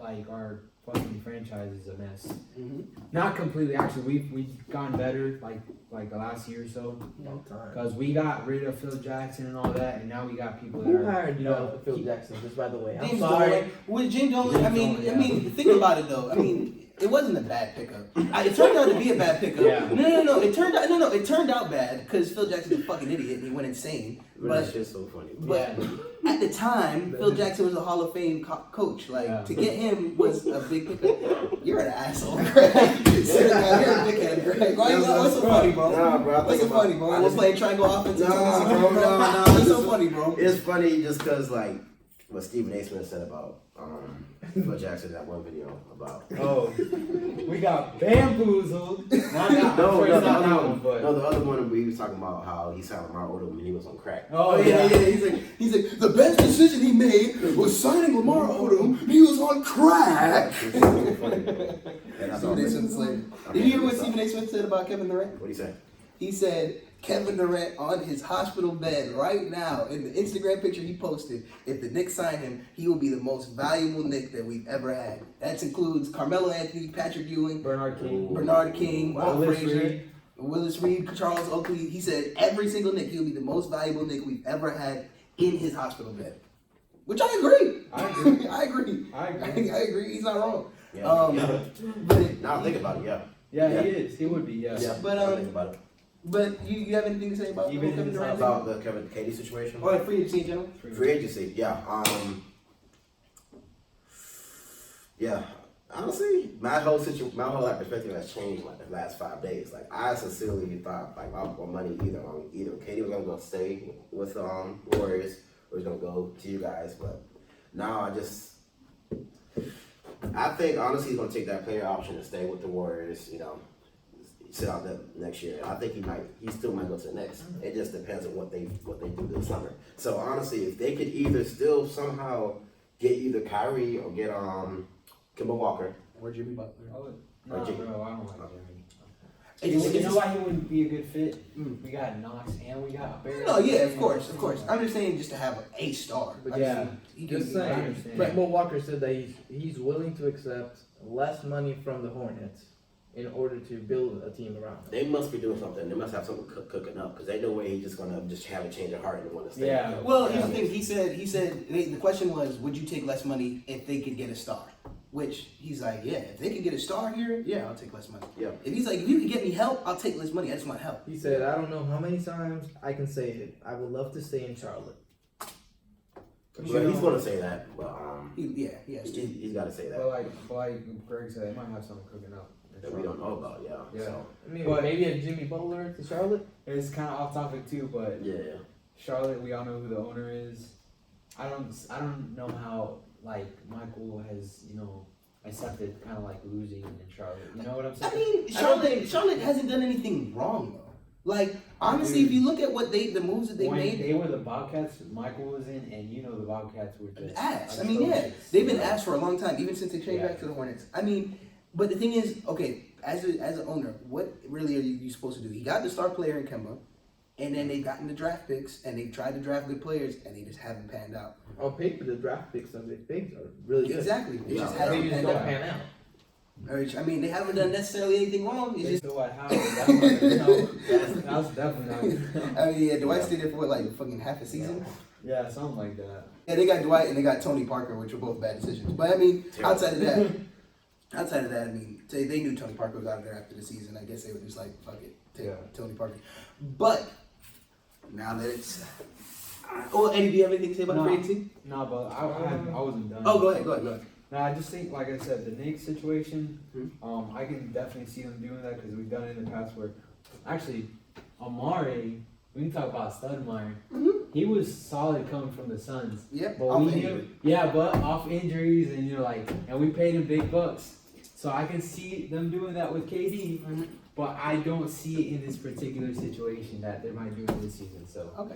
fucking franchise is a mess. Mm-hmm. Not completely. Actually, we've gotten better like the last year or so Long time. because we got rid of Phil Jackson and all that, and now we got people that Who are hired Phil Jackson? Just by the way, I'm James sorry. Dolan. With James Dolan, I mean, James Dolan, think about it though. I mean, it wasn't a bad pickup. It turned out to be a bad pickup. Yeah. No. It turned out bad because Phil Jackson's a fucking idiot and he went insane. But that shit's so funny. But at the time, Phil Jackson was a Hall of Fame coach. Like, to get him was a big pickup. You're an asshole, Greg. You're a dickhead, Greg. What's so funny, bro? Nah, bro. What's so funny, bro? We're playing triangle offense. Nah, bro. No. What's so funny, bro? It's funny just because, like, what Stephen A. Smith said about Phil Jackson in that one video about. Oh, we got bamboozled. Not that No, one. the Not other that one. one, but No, the other one where he was talking about how he signed Lamar Odom when he was on crack. oh yeah. yeah. He's like, the best decision he made was signing Lamar Odom. He was on crack. It's so funny, bro. And that's all. Stephen A. Smith said. Did you hear what Stephen A. Smith said about Kevin Durant? What do you say? He said Kevin Durant on his hospital bed right now in the Instagram picture he posted. If the Knicks sign him, he will be the most valuable Knick that we've ever had. That includes Carmelo Anthony, Patrick Ewing, Bernard King, Walt Willis Frazier, Reed. Willis Reed, Charles Oakley. He said every single Knick, he'll be the most valuable Knick we've ever had in his hospital bed. Which I agree. I agree. I agree. I agree. I agree. He's not wrong. Yeah. But Now think about it. Yeah. Yeah, he is. He would be. Yeah. Yeah. But, now think about it. But you have anything to say about Even Kevin if it's Durant? About the Kevin Katie situation. Or free agency in general? Free agency, yeah. Yeah. Honestly, my whole like perspective has changed like the last 5 days. Like I sincerely thought like my money either Katie was gonna go stay with the Warriors or was gonna go to you guys, but now I think honestly he's gonna take that player option and stay with the Warriors. Sit out the next year. I think he still might go to the Knicks. It just depends on what they do this summer. So honestly, if they could either still somehow get either Kyrie or get Kemba Walker. Or Jimmy Butler. No, Or Jimmy. bro, I don't like It's- Jimmy. You it's- know why he wouldn't be a good fit? We got Knox and we got Barry. No, yeah, of course. I'm just saying just to have a star. But I yeah, mean, he Just can- I saying. understand. Kemba Walker said that he's willing to accept less money from the Hornets in order to build a team around him. They must be doing something. They must have something cooking up because they know way he's just gonna just have a change of heart and want to stay. Yeah. Well, here's the thing. He said the question was, would you take less money if they could get a star? Which he's like, yeah, if they could get a star here, yeah, I'll take less money. Yeah. If he's like, if you can get me help, I'll take less money. I just want help. He said, I don't know how many times I can say it. I would love to stay in Charlotte. But he's gonna say that. But He has to. he's got to say that. But like Greg said, they might have something cooking up. That we don't know about. Yeah. Yeah. So, I mean, But- maybe a Jimmy Butler to Charlotte. It's kind of off topic too, but yeah. Charlotte, we all know who the owner is. I don't know how like Michael has accepted kind of like losing in Charlotte. You know what I'm saying? I mean, Charlotte hasn't done anything wrong though. Like honestly, if you look at the moves that they when made, they were the Bobcats, Michael was in, and the Bobcats were just ass. I mean, yeah, atrocious. they've been ass for a long time, even since they traded Yeah. back to the Hornets. I mean, but the thing is, okay, as an owner, what really are you supposed to do? You got the star player in Kemba, and then they've gotten the draft picks, and they've tried to draft good players, and they just haven't panned out. On paper, the draft picks of the picks are really good. Exactly, they just Yeah. haven't They just panned don't out. pan out. I mean, they haven't done necessarily anything wrong. It's They just, still at Howard. That's not, that's definitely not. I mean, yeah, Dwight stayed there for what, like fucking half a season. Yeah, something like that. Yeah, they got Dwight and they got Tony Parker, which were both bad decisions. But I mean, outside of that, I mean, they knew Tony Parker was out of there after the season. I guess they were just like, fuck it, take Tony Parker. But now that it's, oh, Eddie, do you have anything to say about the free agency? No, but I wasn't done. Oh, go ahead. No, I just think, like I said, the Knicks situation, I can definitely see them doing that because we've done it in the past where, actually, Amare when you talk about Stoudemire, Mhm. he was solid coming from the Suns. Yep. But we knew, but off injuries and and we paid him big bucks. So I can see them doing that with KD, Mhm. but I don't see it in this particular situation that they might do it this season. So Okay.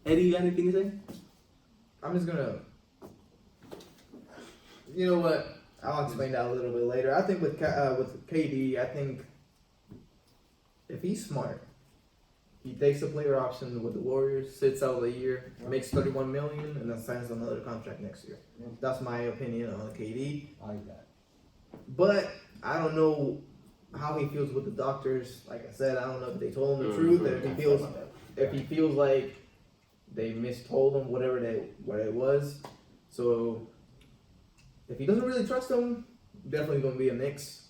Eddie, you got anything to say? I'm just gonna. You know what? I'll explain that a little bit later. I think with KD, I think if he's smart, he takes a player option with the Warriors, sits out a year, makes $31 million, and then signs another contract next year. That's my opinion on KD. I like that. But I don't know how he feels with the doctors. Like I said, I don't know if they told him the truth, or if he feels like they mistold him, what it was. So if he doesn't really trust them, definitely gonna be a Knicks.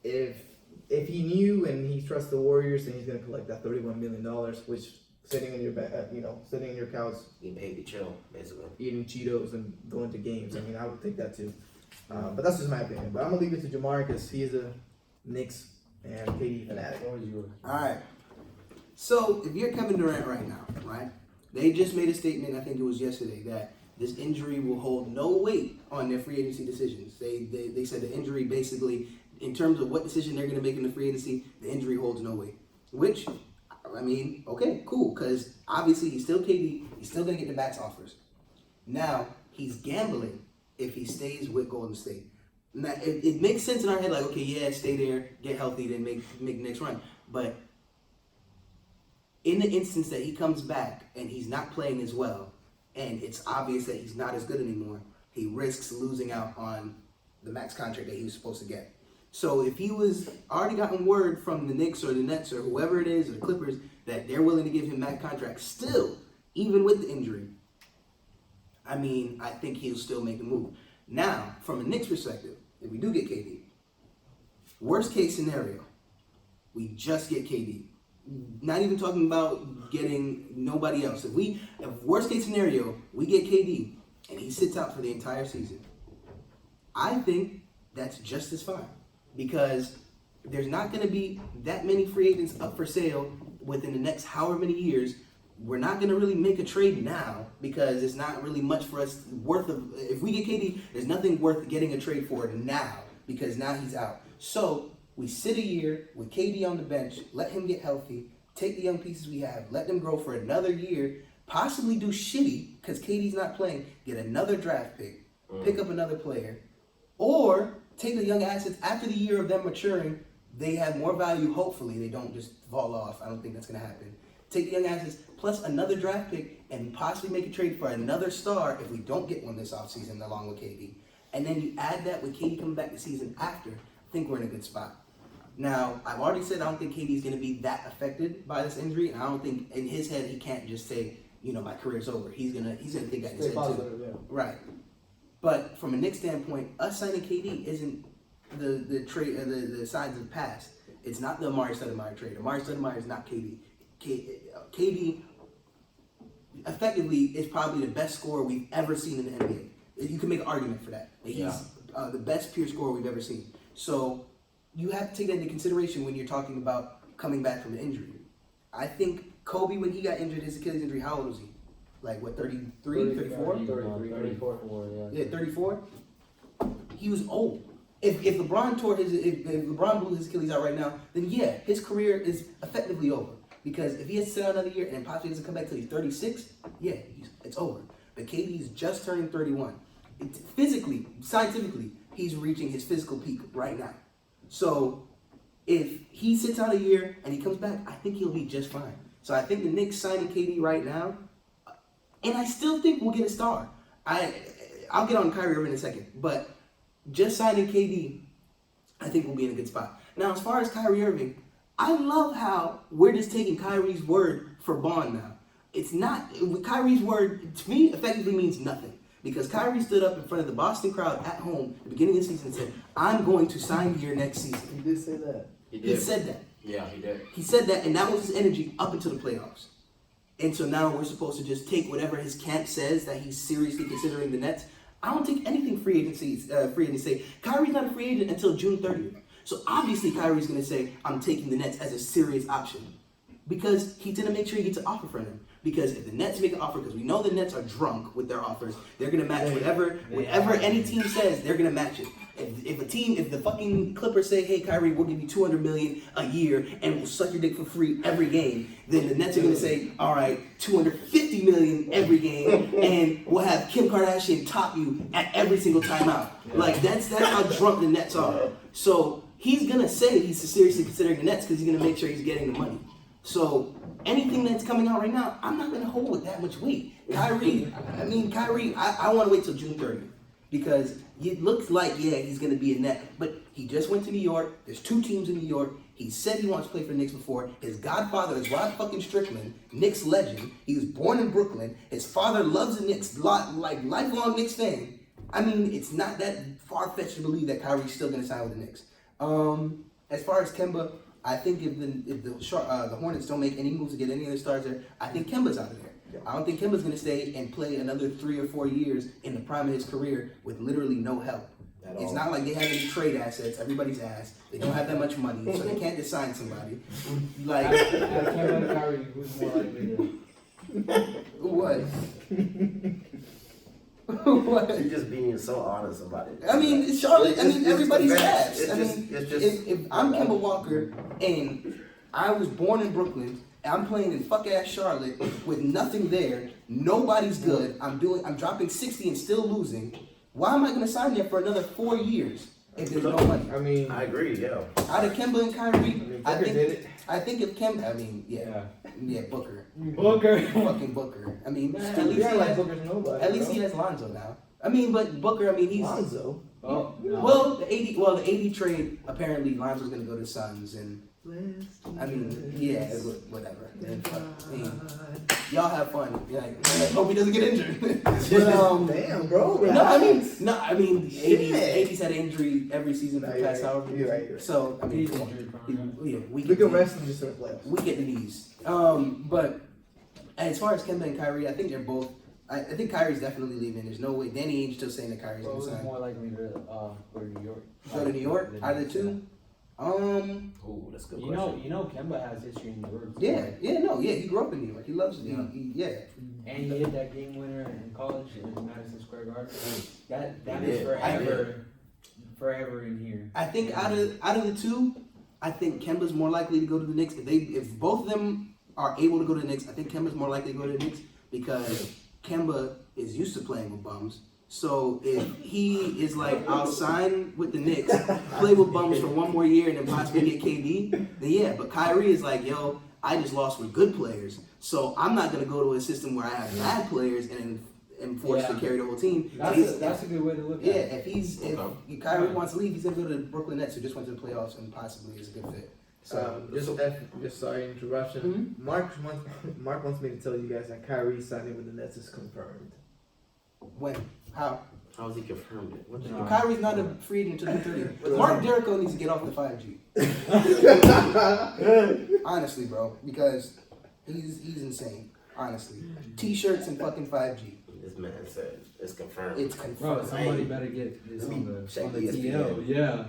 If he knew and he trusts the Warriors, then he's gonna collect that $31 million, which sitting in your sitting in your couch, Getting paid to chill, basically. eating Cheetos and going to games. I mean, I would think that too. But that's just my opinion. But I'm gonna leave it to Jamar because he's a Knicks and KD fanatic. What was yours? All right. So if you're Kevin Durant right now, right? They just made a statement, I think it was yesterday, that this injury will hold no weight on their free agency decisions. They said the injury basically, in terms of what decision they're going to make in the free agency, the injury holds no weight. Which, I mean, okay, cool, because obviously he's still KD, he's still going to get the max offers. Now, he's gambling if he stays with Golden State. Now, it makes sense in our head, like, okay, yeah, stay there, get healthy, then make the next run. But in the instance that he comes back and he's not playing as well, and it's obvious that he's not as good anymore, he risks losing out on the max contract that he was supposed to get. So if he was already gotten word from the Knicks or the Nets or whoever it is, or the Clippers, that they're willing to give him max contract still, even with the injury, I mean, I think he'll still make a move. Now, from a Knicks perspective, if we do get KD, worst case scenario, we just get KD. Not even talking about getting nobody else. If worst case scenario, we get KD and he sits out for the entire season, I think that's just as fine, because there's not going to be that many free agents up for sale within the next however many years. We're not going to really make a trade now because it's not really much for us worth of. If we get KD, there's nothing worth getting a trade for now because now he's out. So we sit a year with KD on the bench, let him get healthy, take the young pieces we have, let them grow for another year, possibly do shitty because KD's not playing, get another draft pick, pick up another player, or take the young assets after the year of them maturing. They have more value, hopefully. They don't just fall off. I don't think that's going to happen. Take the young assets plus another draft pick and possibly make a trade for another star if we don't get one this offseason along with KD. And then you add that with KD coming back the season after, I think we're in a good spot. Now, I've already said I don't think KD's going to be that affected by this injury, and I don't think in his head he can't just say, my career's over. He's gonna think that in his head too. Yeah. Right. But from a Knicks standpoint, us signing KD isn't the trade, the signs of the past. It's not the Amari Stoudemire trade. Amari Stoudemire is not KD. KD effectively is probably the best scorer we've ever seen in the NBA. You can make an argument for that. He's the best pure scorer we've ever seen. So you have to take that into consideration when you're talking about coming back from an injury. I think Kobe, when he got injured, his Achilles injury, how old was he? Like, what, 33, 34? 34, Yeah, 34? He was old. If LeBron if LeBron blew his Achilles out right now, then yeah, his career is effectively over. Because if he has to sit out another year and then possibly doesn't come back till he's 36, yeah, it's over. But KD's just turning 31. Physically, scientifically, he's reaching his physical peak right now. So if he sits out a year and he comes back, I think he'll be just fine. So I think the Knicks signing KD right now, and I still think we'll get a star. I'll get on Kyrie Irving in a second, but just signing KD, I think we'll be in a good spot. Now, as far as Kyrie Irving, I love how we're just taking Kyrie's word for Bond now. It's not, Kyrie's word, to me, effectively means nothing. Because Kyrie stood up in front of the Boston crowd at home at the beginning of the season and said, I'm going to sign here next season. He did say that. He said that. Yeah, he did. He said that, and that was his energy up until the playoffs. And so now we're supposed to just take whatever his camp says that he's seriously considering the Nets. I don't take anything free agency say. Kyrie's not a free agent until June 30th. So obviously Kyrie's going to say, I'm taking the Nets as a serious option. because he didn't make sure he gets an offer from them. Because if the Nets make an offer, because we know the Nets are drunk with their offers, they're gonna match whatever any team says. They're gonna match it. If the fucking Clippers say, "Hey, Kyrie, we'll give you $200 million a year and we'll suck your dick for free every game," then the Nets are gonna say, "All right, $250 million every game, and we'll have Kim Kardashian top you at every single timeout." Like that's how drunk the Nets are. So he's gonna say he's seriously considering the Nets because he's gonna make sure he's getting the money. So anything that's coming out right now, I'm not gonna hold with that much weight. Kyrie, I want to wait till June 30th because it looks like he's gonna be a Net, but he just went to New York. There's 2 teams in New York. He said he wants to play for the Knicks before. His godfather is Rod fucking Strickland, Knicks legend. He was born in Brooklyn. His father loves the Knicks, like lifelong Knicks fan. I mean, it's not that far-fetched to believe that Kyrie's still gonna sign with the Knicks. As far as Kemba, I think if the Hornets don't make any moves to get any of their stars there, I think Kemba's out of there. I don't think Kemba's going to stay and play another 3 or 4 years in the prime of his career with literally no help. It's not like they have any trade assets. Everybody's ass. They don't have that much money, so they can't just sign somebody. Like Kemba and Kyrie, who's more likely to? what? What? You're just being so honest about it. I mean, Charlotte. I mean, everybody's ass. It's just. If I'm Kemba Walker and I was born in Brooklyn, and I'm playing in fuck ass Charlotte with nothing there, nobody's good. I'm dropping 60 and still losing. Why am I gonna sign there for another 4 years if there's no money? I mean, I agree. Yeah. Out of Kemba and Kyrie, I think if Kemba, Booker, fucking Booker. I mean, at least he has Lonzo now. I mean, but Booker, he's Lonzo. Oh, no. Well, the AD trade, apparently Lonzo's gonna go to the Suns, and whatever. Y'all have fun. Yeah, hope he doesn't get injured. But, damn, bro. AD's had an injury every season for the past however. You're right. So He's injured prone. we can rest him just in the playoffs. We get the knees. But as far as Kemba and Kyrie, I think they're both. I think Kyrie's definitely leaving. There's no way. Danny Ainge's still saying that Kyrie's Well, going to who's sign. more likely to go to New York? Go to New York? Out of the 2? Oh, that's a good question. You know, Kemba has history in New York. He grew up in New York. He loves it. Yeah. And he hit that game winner in college in Madison Square Garden. That He is did. forever in here. I think out of the 2, I think Kemba's more likely to go to the Knicks. If both of them are able to go to the Knicks, I think Kemba's more likely to go to the Knicks because Kemba is used to playing with bums. So if he is like, I'll sign with the Knicks, play with bums for 1 more year, and then possibly get KD, then yeah. But Kyrie is like, yo, I just lost with good players, so I'm not gonna go to a system where I have bad players and am forced to carry the whole team. That's a good way to look at it. If Kyrie wants to leave, he's gonna go to the Brooklyn Nets, who just went to the playoffs and possibly is a good fit. So just sorry interruption. Mm-hmm. Mark wants me to tell you guys that Kyrie signing with the Nets is confirmed. When? How? How has he confirmed it? What No. Kyrie's not a free agent until June 30th. Mark Derrico needs to get off the 5G. Honestly, bro, because he's insane. Honestly, T-shirts and fucking 5G. This man said it's confirmed. It's Bro, confirmed. somebody better get this Let on me the check TL. ESPN. Yeah.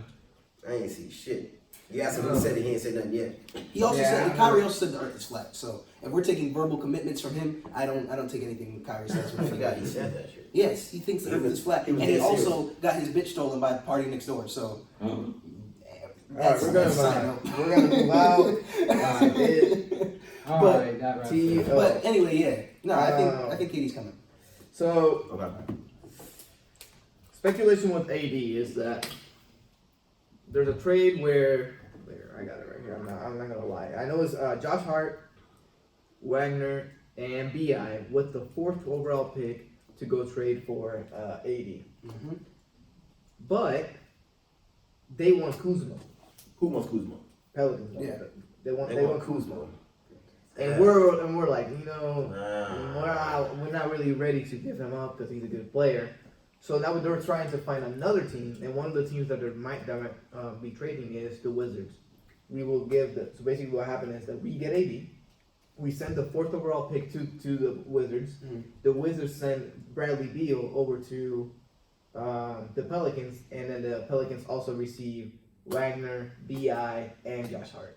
I ain't see shit. Yeah, so he said he ain't said nothing yet. He also said Kyrie also said the earth is flat. So if we're taking verbal commitments from him, I don't take anything Kyrie says. I forgot he said that shit. Yes, he thinks the earth is flat, and he also got his bitch stolen by the party next door. So. Alright, we're gonna move out. Alright, that wraps it up. But anyway, yeah. No, I think KD's coming. So Okay. speculation with AD is that there's a trade where I got it right here. I'm not gonna lie. I know it's Josh Hart, Wagner, and BI with the 4th overall pick to go trade for AD. Mm-hmm. But they want Kuzma. Who wants Kuzma? Pelicans. Yeah. They want Kuzma. And we're like, Nah. we're not really ready to give him up because he's a good player. So now they're trying to find another team, and one of the teams that might be trading is the Wizards. We will so basically what happened is that we get AD, we send the 4th overall pick to the Wizards. Mm-hmm. The Wizards send Bradley Beal over to the Pelicans, and then the Pelicans also receive Wagner, BI, and Josh Hart.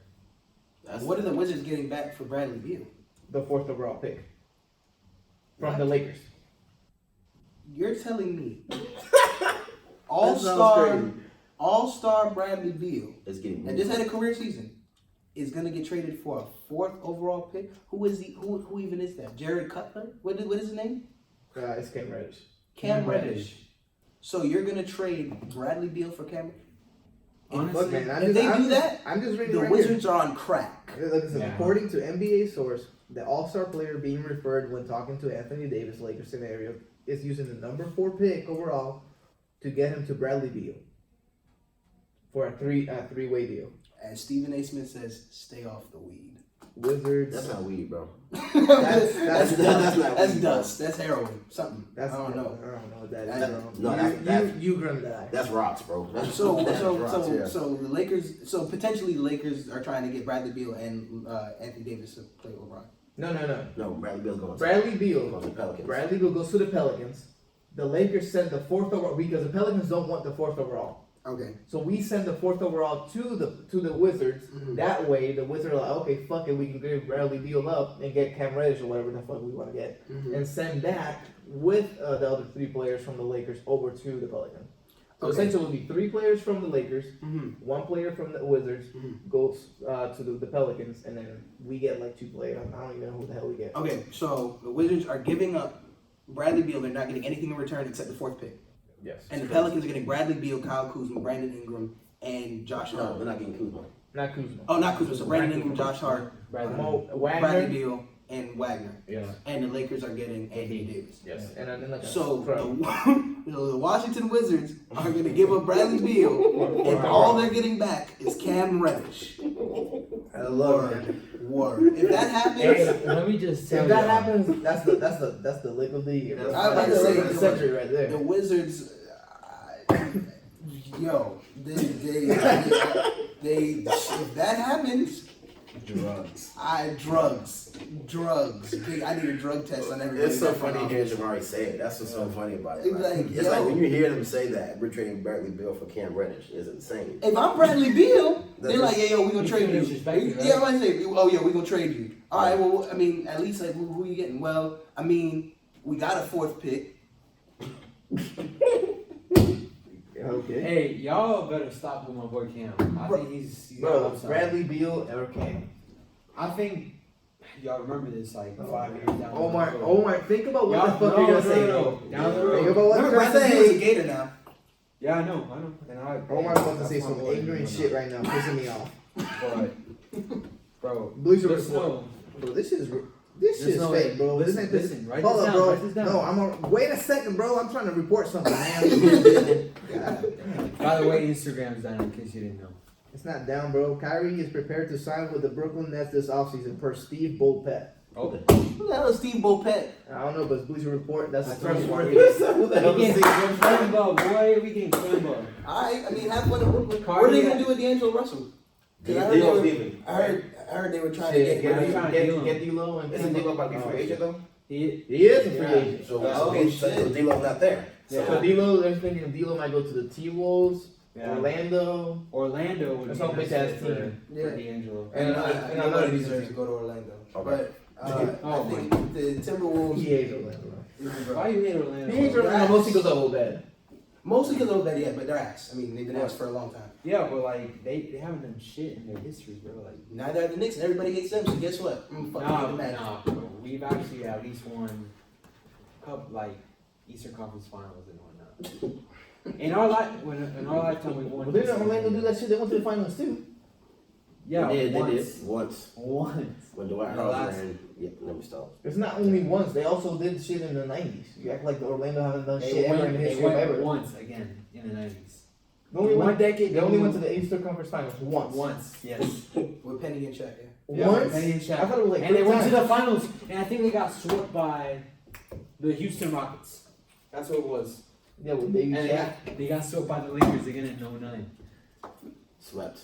What are the Wizards getting back for Bradley Beal? The 4th overall pick from the Lakers. You're telling me All-star All-Star Bradley Beal, It's getting and just had a career season, is gonna get traded for a 4th overall pick? Who even is that? Jared Cutler? What is his name? It's Cam Reddish. Cam Reddish. So you're gonna trade Bradley Beal for Cam? Honestly, Look, man, If they do that, I'm just reading the right Wizards are on crack. here. Look, Yeah. according to NBA source, the All-Star player being referred when talking to Anthony Davis, Lakers scenario, is using the number 4 pick overall to get him to Bradley Beal for a three-way deal. As Stephen A. Smith says, stay off the weed. Wizards. That's not weed, bro. That's that's not That's weed, dust. That's heroin. Something. That's I don't know. I don't know what that is. That- bro. no, that's- you grim that. That's rocks, bro. That's So rocks, yeah. the Lakers. So potentially the Lakers are trying to get Bradley Beal and Anthony Davis to play with LeBron. No. No, Bradley Beal's going. Bradley Goes Beal. to Pelicans. Bradley Beal goes to the Pelicans. The Lakers send the 4th overall because the Pelicans don't want the 4th overall. Okay. So we send the 4th overall to the Wizards. Mhm. That way, the Wizards are like, okay, fuck it, we can give Bradley Beal up and get Cam Reddish or whatever the fuck we want to get, and send that with the other 3 players from the Lakers over to the Pelicans. So Okay. essentially, it'll be 3 players from the Lakers, Mhm. 1 player from the Wizards Mhm. goes to the Pelicans, and then we get like 2 players. I don't even know who the hell we get. Okay. So the Wizards are giving up Bradley Beal. They're not getting anything in return except the 4th pick. Yes. And the Pelicans are getting Bradley Beal, Kyle Kuzma, Brandon Ingram, and Josh No, Hart. they're not getting Kuzma. Not Kuzma. Oh, not Kuzma. So Brandon Ingram, Josh Hart, Mo Wagner. Bradley Beal, and Wagner. Yeah. And the Lakers are getting Anthony Davis. Yes. And then like a So crowd. the Washington Wizards are going to give up Bradley Beal, and all they're getting back is Cam Reddish. I love it. Word. If that happens, Hey, let me just tell If that y'all. happens, that's the lick of the year. Bro. I was That's about the to lick say, of the century right there. the Wizards, yo, they if that happens, drugs. I need a drug test on everybody. It's so funny hearing Jamari say it. That's what's so funny about it. It's like, It's yo. like when you hear them say that we're trading Bradley Beal for Cam Reddish, it's insane. If I'm Bradley Beal, That's they're like, yeah, yo, we gonna You trade feel you. disrespected, right? Yeah, I say, oh yeah, we gonna trade you. All right, well, I mean, at least like, who you getting? Well, I mean, we got a 4th pick. Okay. Hey, y'all better stop with my boy Cam. I think he's got Bro, upside. Bradley Beal or Cam. I think y'all remember this like 5 years down the Omar, road. think about what Y'all- the fuck no, you're gonna no, say. no. Down the road. Think about what Remember, you're gonna Bradley Beal's a say. Gator now. Yeah, I know. And Omar wants to that's say my some boy, ignorant you shit know. right now, pissing me off. But, bro, Bleacher just Report. know, Bro, this shit's Just know fake, it. bro. Listen, this ain't listen, write Hold this up, down, bro. write this down. No, wait a second, bro. I'm trying to report something, man. by the way, Instagram's down in case you didn't know. It's not down, bro. Kyrie is prepared to sign with the Brooklyn Nets this offseason, per Steve Bulpett. Okay. Who the hell is Steve Bulpett? I don't know, but it's Bleacher Report. That's That's trustworthy. Who the hell We is getting he? Clembo, boy. We getting Clembo. Alright, I mean, have fun in Brooklyn. Cardi What are they had- gonna do with D'Angelo Russell? 'Cause I heard D'Lo they were- leaving. I heard they were trying Shit, to get him. trying to deal him. get D'Lo and Isn't D'Lo about to be free agent though? He is a free Yeah. agent. So Oh, so shit. D'Lo's not there. So Yeah. D'Lo, they're thinking D'Lo might go to the T-Wolves, Yeah. Orlando. Orlando would That's be some a nice bitch-ass fit for team. Yeah. D'Angelo. And And nobody I'm deserves to go to Orlando. Okay. But Oh, I think the Timberwolves. He hates Orlando. Why you hate Orlando? He hates Orlando mostly because of Obed. Mostly because of that, yeah, but they're ass. I mean, they've been ass for a long time. Yeah, but like they haven't done shit in their history, bro. Like Neither have the Knicks, and everybody hates them. So guess what? Fuck the Magic. nah, bro. We've actually at least won couple like Eastern Conference Finals and whatnot. In our lifetime, we won. Well, didn't Orlando do that shit? They went to the finals too. Yeah, They did. once. Once. Once. When Dwight The Howard last- ran. Yeah, let me stop. It's not only once. They also did shit in the 90s. You act like the Orlando haven't done They shit ever went, in the they history of went ever. once again in the 90s. They only One went, decade. they only went to the Eastern Conference Finals once. Once, yes. With Penny and Shaq, yeah. Yeah, Once? Penny and Shaq. I thought it was like And they three went to times. the finals, and I think they got swept by the Houston Rockets. That's what it was. Yeah, with Baby And Shaq. they got swept by the Lakers again in 09. Swept.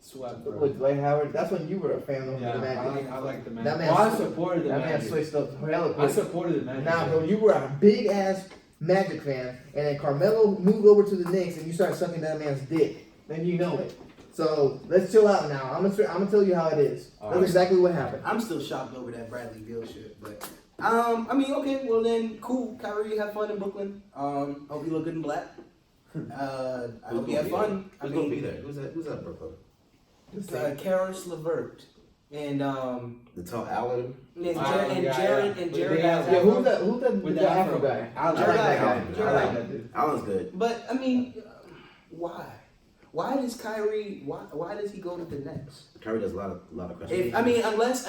Swept, bro. With Dwight Howard. That's when you were a fan of Yeah, the Magic. I like the Magic. That man- Well, I supported the That man Magic. switched up hella I quick. supported the Magic. Nah, bro, you were a big ass Magic fan, and then Carmelo moved over to the Knicks, and you started sucking that man's dick. Then you know it. So let's chill out now. I'm gonna tell you how it is. That's exactly what happened. I'm still shocked over that Bradley Beal shit, but I mean, okay, well then, cool. Kyrie, have fun in Brooklyn. Hope you look good in black. I hope you have fun. Who's gonna be there? Who's that Brooklyn? Karis LeVert and The tall Allen. Jared. Yeah, who's the Afro guy? I like that guy. Jared I like that dude. Allen's good. But I mean, why? Why does Kyrie? Why does he go to the Nets? Kyrie does a lot of questions. I mean, unless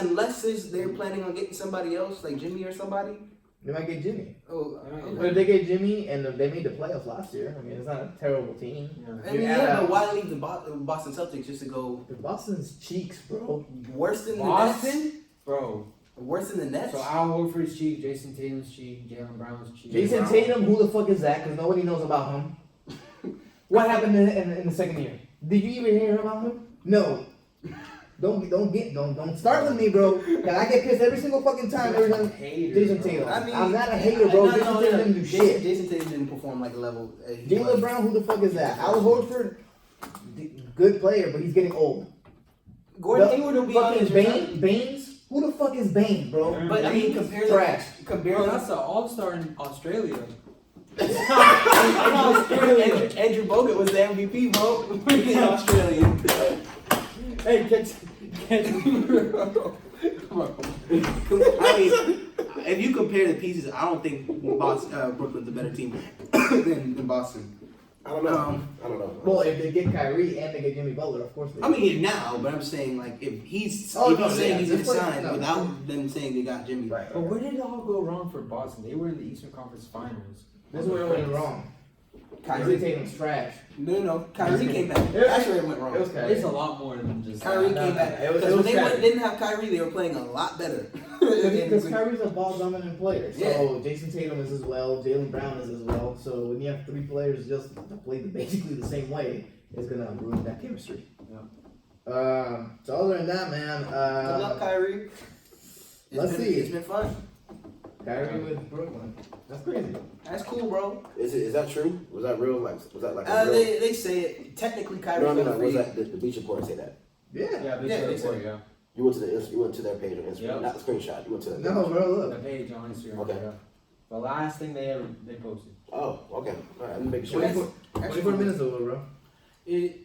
they're planning on getting somebody else like Jimmy or somebody. They might get Jimmy. Oh, But if they get Jimmy and they made the playoffs last year, I mean, it's not a terrible team. I mean, but why leave the Boston Celtics just to go? Boston's cheeks, bro. Worse than the Boston? Nets? Bro. Worse than the Nets? So Al Horford's cheek, Jason Tatum's cheek, Jaylen Brown's cheek. Jason Tatum, who the fuck is that? Because nobody knows about him. What happened in the second year? Did you even hear about him? No. Don't start with me, bro. Cause I get pissed every single fucking time. Every time Jason Tatum. I mean, I'm not a hater, bro. Jason Tatum didn't do shit. Jason Tatum didn't perform like a level. Jaylen Brown, who the fuck is that? Al Horford, good player, but he's getting old. Gordon Hayward will be on his Baines? Who the fuck is Baines, bro? But I mean, compare Trash. Bro, that's an all-star in Australia. Andrew Bogut was the MVP, bro. In Australia. Hey, catch. Come on. I mean, if you compare the pieces, I don't think Brooklyn's a better team than Boston. I don't know. Well, if they get Kyrie and they get Jimmy Butler, of course they I mean, now, but I'm saying, like, if he's saying he's going to sign without them saying they got Jimmy. Right. But where did it all go wrong for Boston? They were in the Eastern Conference Finals. This is where it went wrong. Kyrie Tatum's trash. No. Kyrie came back. That's where it went wrong. It was Kyrie. It's a lot more than just Kyrie that. came back. It was Because when Kyrie. didn't have Kyrie, they were playing a lot better. Because Kyrie's a ball dominant player. So Yeah. Jason Tatum is as well, Jaylen Brown is as well. So when you have three players just to play basically the same way, it's gonna ruin that chemistry. Yeah. So other than that, man, Good luck, Kyrie. Let's see. It's been fun. Kyrie with Brooklyn. That's crazy. That's cool, bro. Is that true? Was that real? Was that like a real? They say it. Technically, Kyrie. No. Was that the Bleacher Report say that? Yeah. they said. Yeah. You went to their page on Instagram, Yep. not the screenshot. You went to the No, bro, The look. page on Instagram. Okay. Yeah. The last thing they posted. Oh, okay. All right. I'm making sure. 24 minutes over, bro.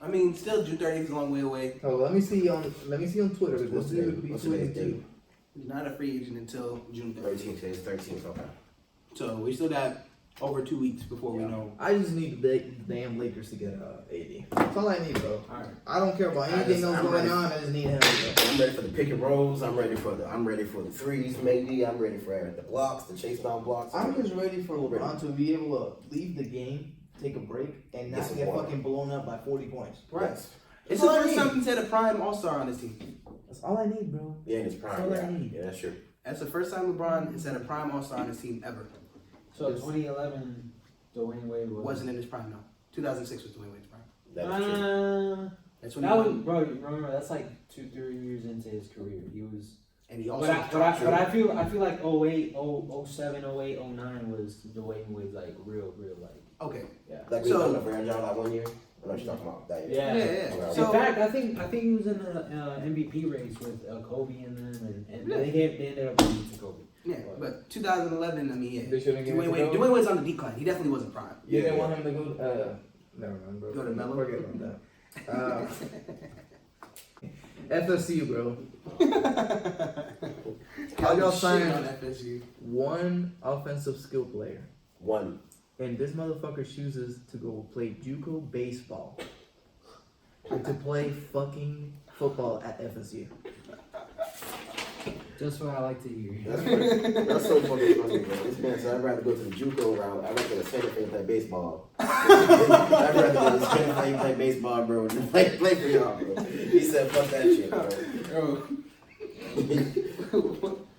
I mean, still June 30th is a long way away. Oh, let me see on Twitter. This What's dude would be today's date? tweeting too. He's not a free agent until June 30th. 13th. Today's 13th. Okay. So we still got over 2 weeks before we know. I just need the damn Lakers to get 80. That's all I need, bro. Alright. I don't care about anything else I'm going ready. on. I just need him. Bro. I'm ready for the pick and rolls. I'm ready for the threes. Maybe I'm ready for the blocks, the chase down blocks. I'm just ready for LeBron to be able to leave the game, take a break, and not get fucking blown up by 40 points. Right. Yes. It's That's the all I first need. time he's had a prime All-Star on his team. That's all I need, bro. Yeah, in his prime. That's all I Yeah. need. Yeah, that's true. That's the first time LeBron has had a prime All-Star on his team ever. So 2011, Dwayne Wade Wasn't in his prime, no. 2006 was Dwayne Wade's prime. That is true. That's when That he was, won. bro. Remember, that's like 2-3 years into his career. He was. And he also. But I feel like 08, 07, 08, 09 was Dwayne Wade's like real like. Okay. Yeah. Like we So- done the franchise that 1 year. I know what you're talking about. That year. Yeah. Yeah. Okay. So- In fact, I think he was in the MVP race with Kobe and them, and they ended up losing to Kobe. Yeah, but 2011, I mean, yeah. They shouldn't give it to Kobe? Dwayne Wade's on the decline. He definitely wasn't prime. You didn't want him to go. Never mind, bro. Go to Melo? Forget about that. FSU, bro. How y'all Shit sign on FSU? one offensive skill player, One. and this motherfucker chooses to go play JUCO baseball and to play fucking football at FSU. Just what I like to hear. That's so fucking funny, bro. This man said I'd rather go to the JUCO route. I'd rather go to Santa Fe and play baseball. I'd rather go to Santa Fe and play baseball, bro, than play for y'all, bro. He said, fuck that shit, bro.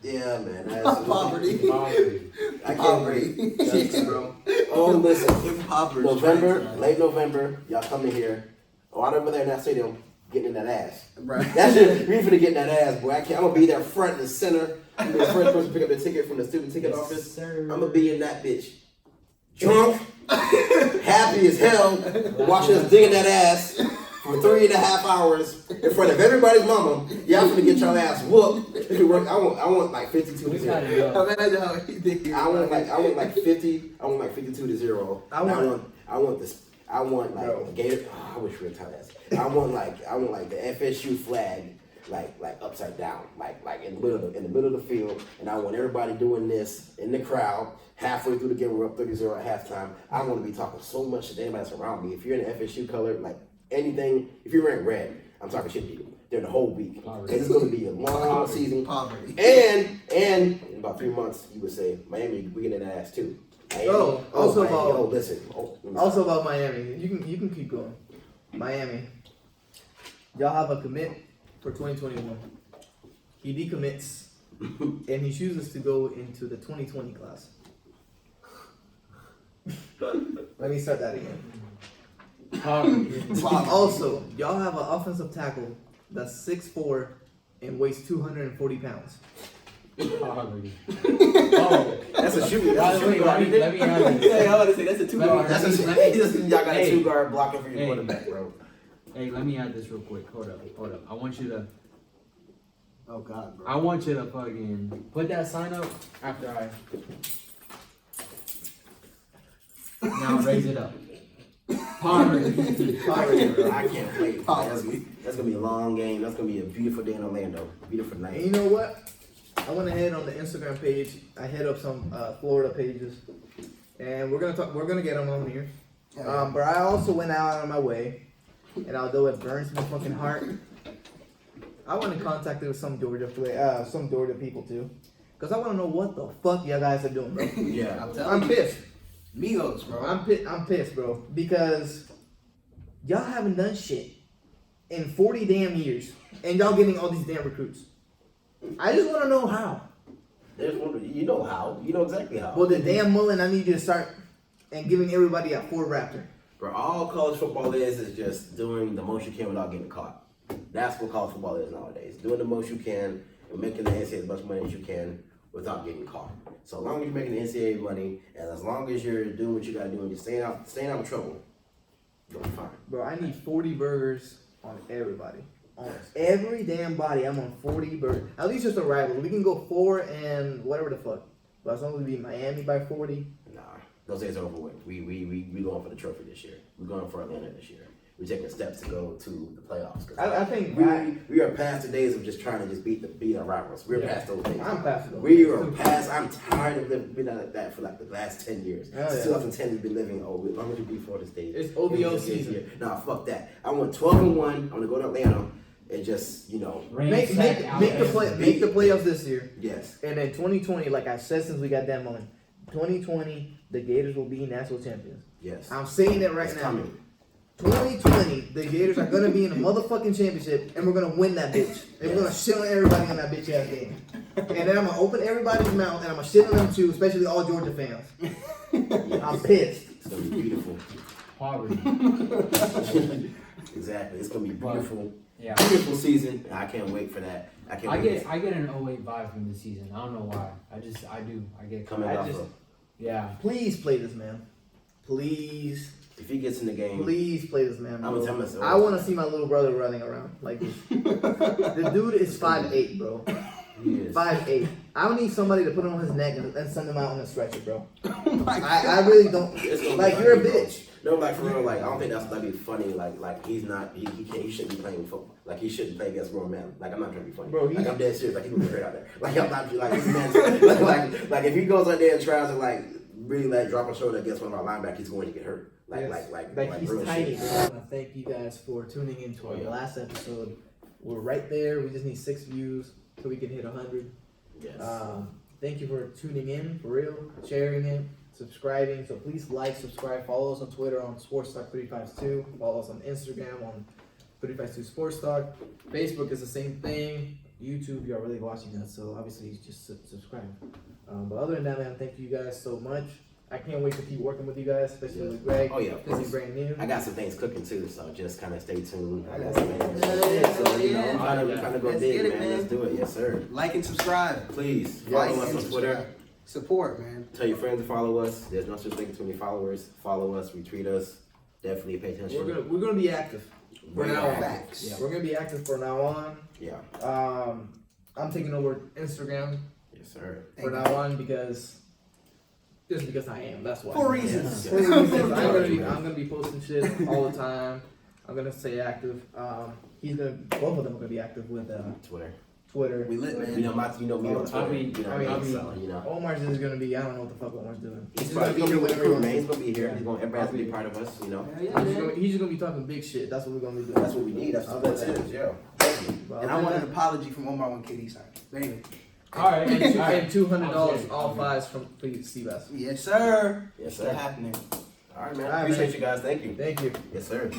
Yeah, man. That's Poverty. I can't breathe. Jeez, bro. Oh, listen. Impoverished. November, right? late November, y'all coming here. Oh, I'm over there in that stadium getting in that ass. Right. That shit, we finna get in that ass, boy. I'm gonna be there front and center. I'm the first person to pick up the ticket from the student ticket office. Sir. I'm gonna be in that bitch. Drunk, happy as hell, watching us digging that ass for 3.5 hours in front of everybody's mama. Y'all finna get your ass whooped. If you work, I want like 52 to 0. Imagine how he did. I want like 50. I want like 52 to 0. I want this. I want like a Gator. Oh, I wish we were tell that. I want like the FSU flag like upside down, like in the middle of the field, and I want everybody doing this in the crowd. Halfway through the game, we're up 30-0 at halftime. I want to be talking so much to anybody that's around me. If you're in the FSU color, like anything, if you're wearing red, I'm talking shit to you. During the whole week, and it's going to be a long season. Poverty. And in about 3 months, you would say Miami, we getting that ass too. Also about Miami. You can keep going. Miami. Y'all have a commit for 2021. He decommits and he chooses to go into the 2020 class. Let me start that again. Also, y'all have an offensive tackle that's 6'4" and weighs 240 pounds. Oh, that's a shooting. By the way, let me add this. Hey, I want to say that's a 2 guard. Y'all got a 2 guard blocking for your quarterback, bro. Hey, let me add this real quick. Hold up. I want you to. Oh God, bro. I want you to fucking put that sign up after I. Now raise it up. Poverty. I can't wait. That's gonna be a long game. That's gonna be a beautiful day in Orlando. Beautiful night. And you know what? I went ahead on the Instagram page. I hit up some Florida pages, and we're gonna get them on here. But I also went out of my way, and although it burns my fucking heart, I went in contact with some Georgia people too, cause I want to know what the fuck y'all guys are doing, bro. Yeah, I'm pissed. Migos, bro. I'm pissed, bro, because y'all haven't done shit in 40 damn years, and y'all getting all these damn recruits. I just want to know how. You know how. You know exactly how. Well, the damn Mullen, I need you to start and giving everybody a Ford Raptor. Bro, all college football is just doing the most you can without getting caught. That's what college football is nowadays. Doing the most you can and making the NCAA as much money as you can without getting caught. So as long as you're making the NCAA money and as long as you're doing what you gotta do and you're staying out of trouble, you'll be fine. Bro, I need 40 burgers on everybody. On every damn body, I'm on 40 burgers. At least just a rival. We can go 4 and whatever the fuck. But as long as we beat Miami by 40. Nah, those days are over with. We going for the trophy this year. We're going for Atlanta this year. We're taking steps to go to the playoffs. I think we are past the days of just trying to just beat our rivals. We're past those days. I'm past those. We are past. I'm tired of being like that for like the last 10 years. Oh, Since 2010, we've been living. As long as we beat Florida State. It's OVO season. Nah, fuck that. I want 12-1. I'm gonna go to Atlanta and just make the playoffs this year. Yes. And then 2020, like I said since we got that moment, 2020 the Gators will be national champions. Yes. I'm saying it right now. Coming. 2020, the Gators are gonna be in a motherfucking championship, and we're gonna win that bitch. And we're gonna shit on everybody in that bitch ass game. And then I'm gonna open everybody's mouth, and I'm gonna shit on them too, especially all Georgia fans. I'm pissed. It's gonna be beautiful. Poverty. Exactly. It's gonna be beautiful. Yeah. Beautiful season. I can't wait for that. I get an 08 vibe from this season. I don't know why. I get coming off of. Yeah. Please play this man. Please. If he gets in the game, please play this man. I'm gonna tell myself. I want to see my little brother running around like this. The dude is 5'8", bro. He is 5'8". I don't need somebody to put him on his neck and send him out on a stretcher, bro. Oh my God. I really don't. Like, you're a bitch. No, like for real, like I don't think that'd be funny. Like he's not, he shouldn't be playing football. Like he shouldn't play against grown men. Like I'm not trying to be funny. Bro, like I'm dead serious. Like he would be hurt out there. Like I'm not like this man's like if he goes out there and tries to like really like drop a shoulder against one of our linebackers, he's going to get hurt. Like he's real tiny. shit. I want to thank you guys for tuning in to our last episode. We're right there. We just need 6 views so we can hit 100. Yes. Thank you for tuning in, for real, sharing it, subscribing. So please like, subscribe, follow us on Twitter on SportsTalk352. Follow us on Instagram on 352 Sports Talk. Facebook is the same thing. YouTube, you are really watching us, so obviously just subscribe. But other than that, man, thank you guys so much. I can't wait to keep working with you guys, especially with Greg. Oh yeah, of This course. is brand new. I got some things cooking too, so just kind of stay tuned. I got some things. Yeah, So I'm yeah. trying to go Let's big, get it, man. man. Let's do it, yes sir. Like and subscribe. Please Like follow us and on Twitter. subscribe. Support, man. Tell your friends to follow us. There's no such thing as too many followers. Follow us, retweet us. Definitely pay attention. We're gonna be active. For Very now on. active. Facts. Yeah. We're gonna be active for now on. Yeah. I'm taking over Instagram Yes, sir. for now on because I am. That's why. For reasons. For reasons. I'm gonna be posting shit all the time. I'm gonna stay active. Both of them are gonna be active with Twitter. We lit, man. You know, me on Twitter. I'll be- So, you know. Omar's just gonna be. I don't know what the fuck Omar's doing. He's just gonna be probably here with the whenever he crew, wants man. to. He's gonna be here. Everybody's gonna be part of us, you know. Hell yeah, man. He's just gonna be talking big shit. That's what we're gonna be doing. That's what we need. That's what sports is, yeah. Well, And I want an apology from Omar when KD signed. But anyway. Alright, and $200 I'll all fives from for Seabass. Yes, sir. Yes, Still sir. happening. All right, man. All right, Appreciate man. you guys. Thank you. Thank you. Yes, sir.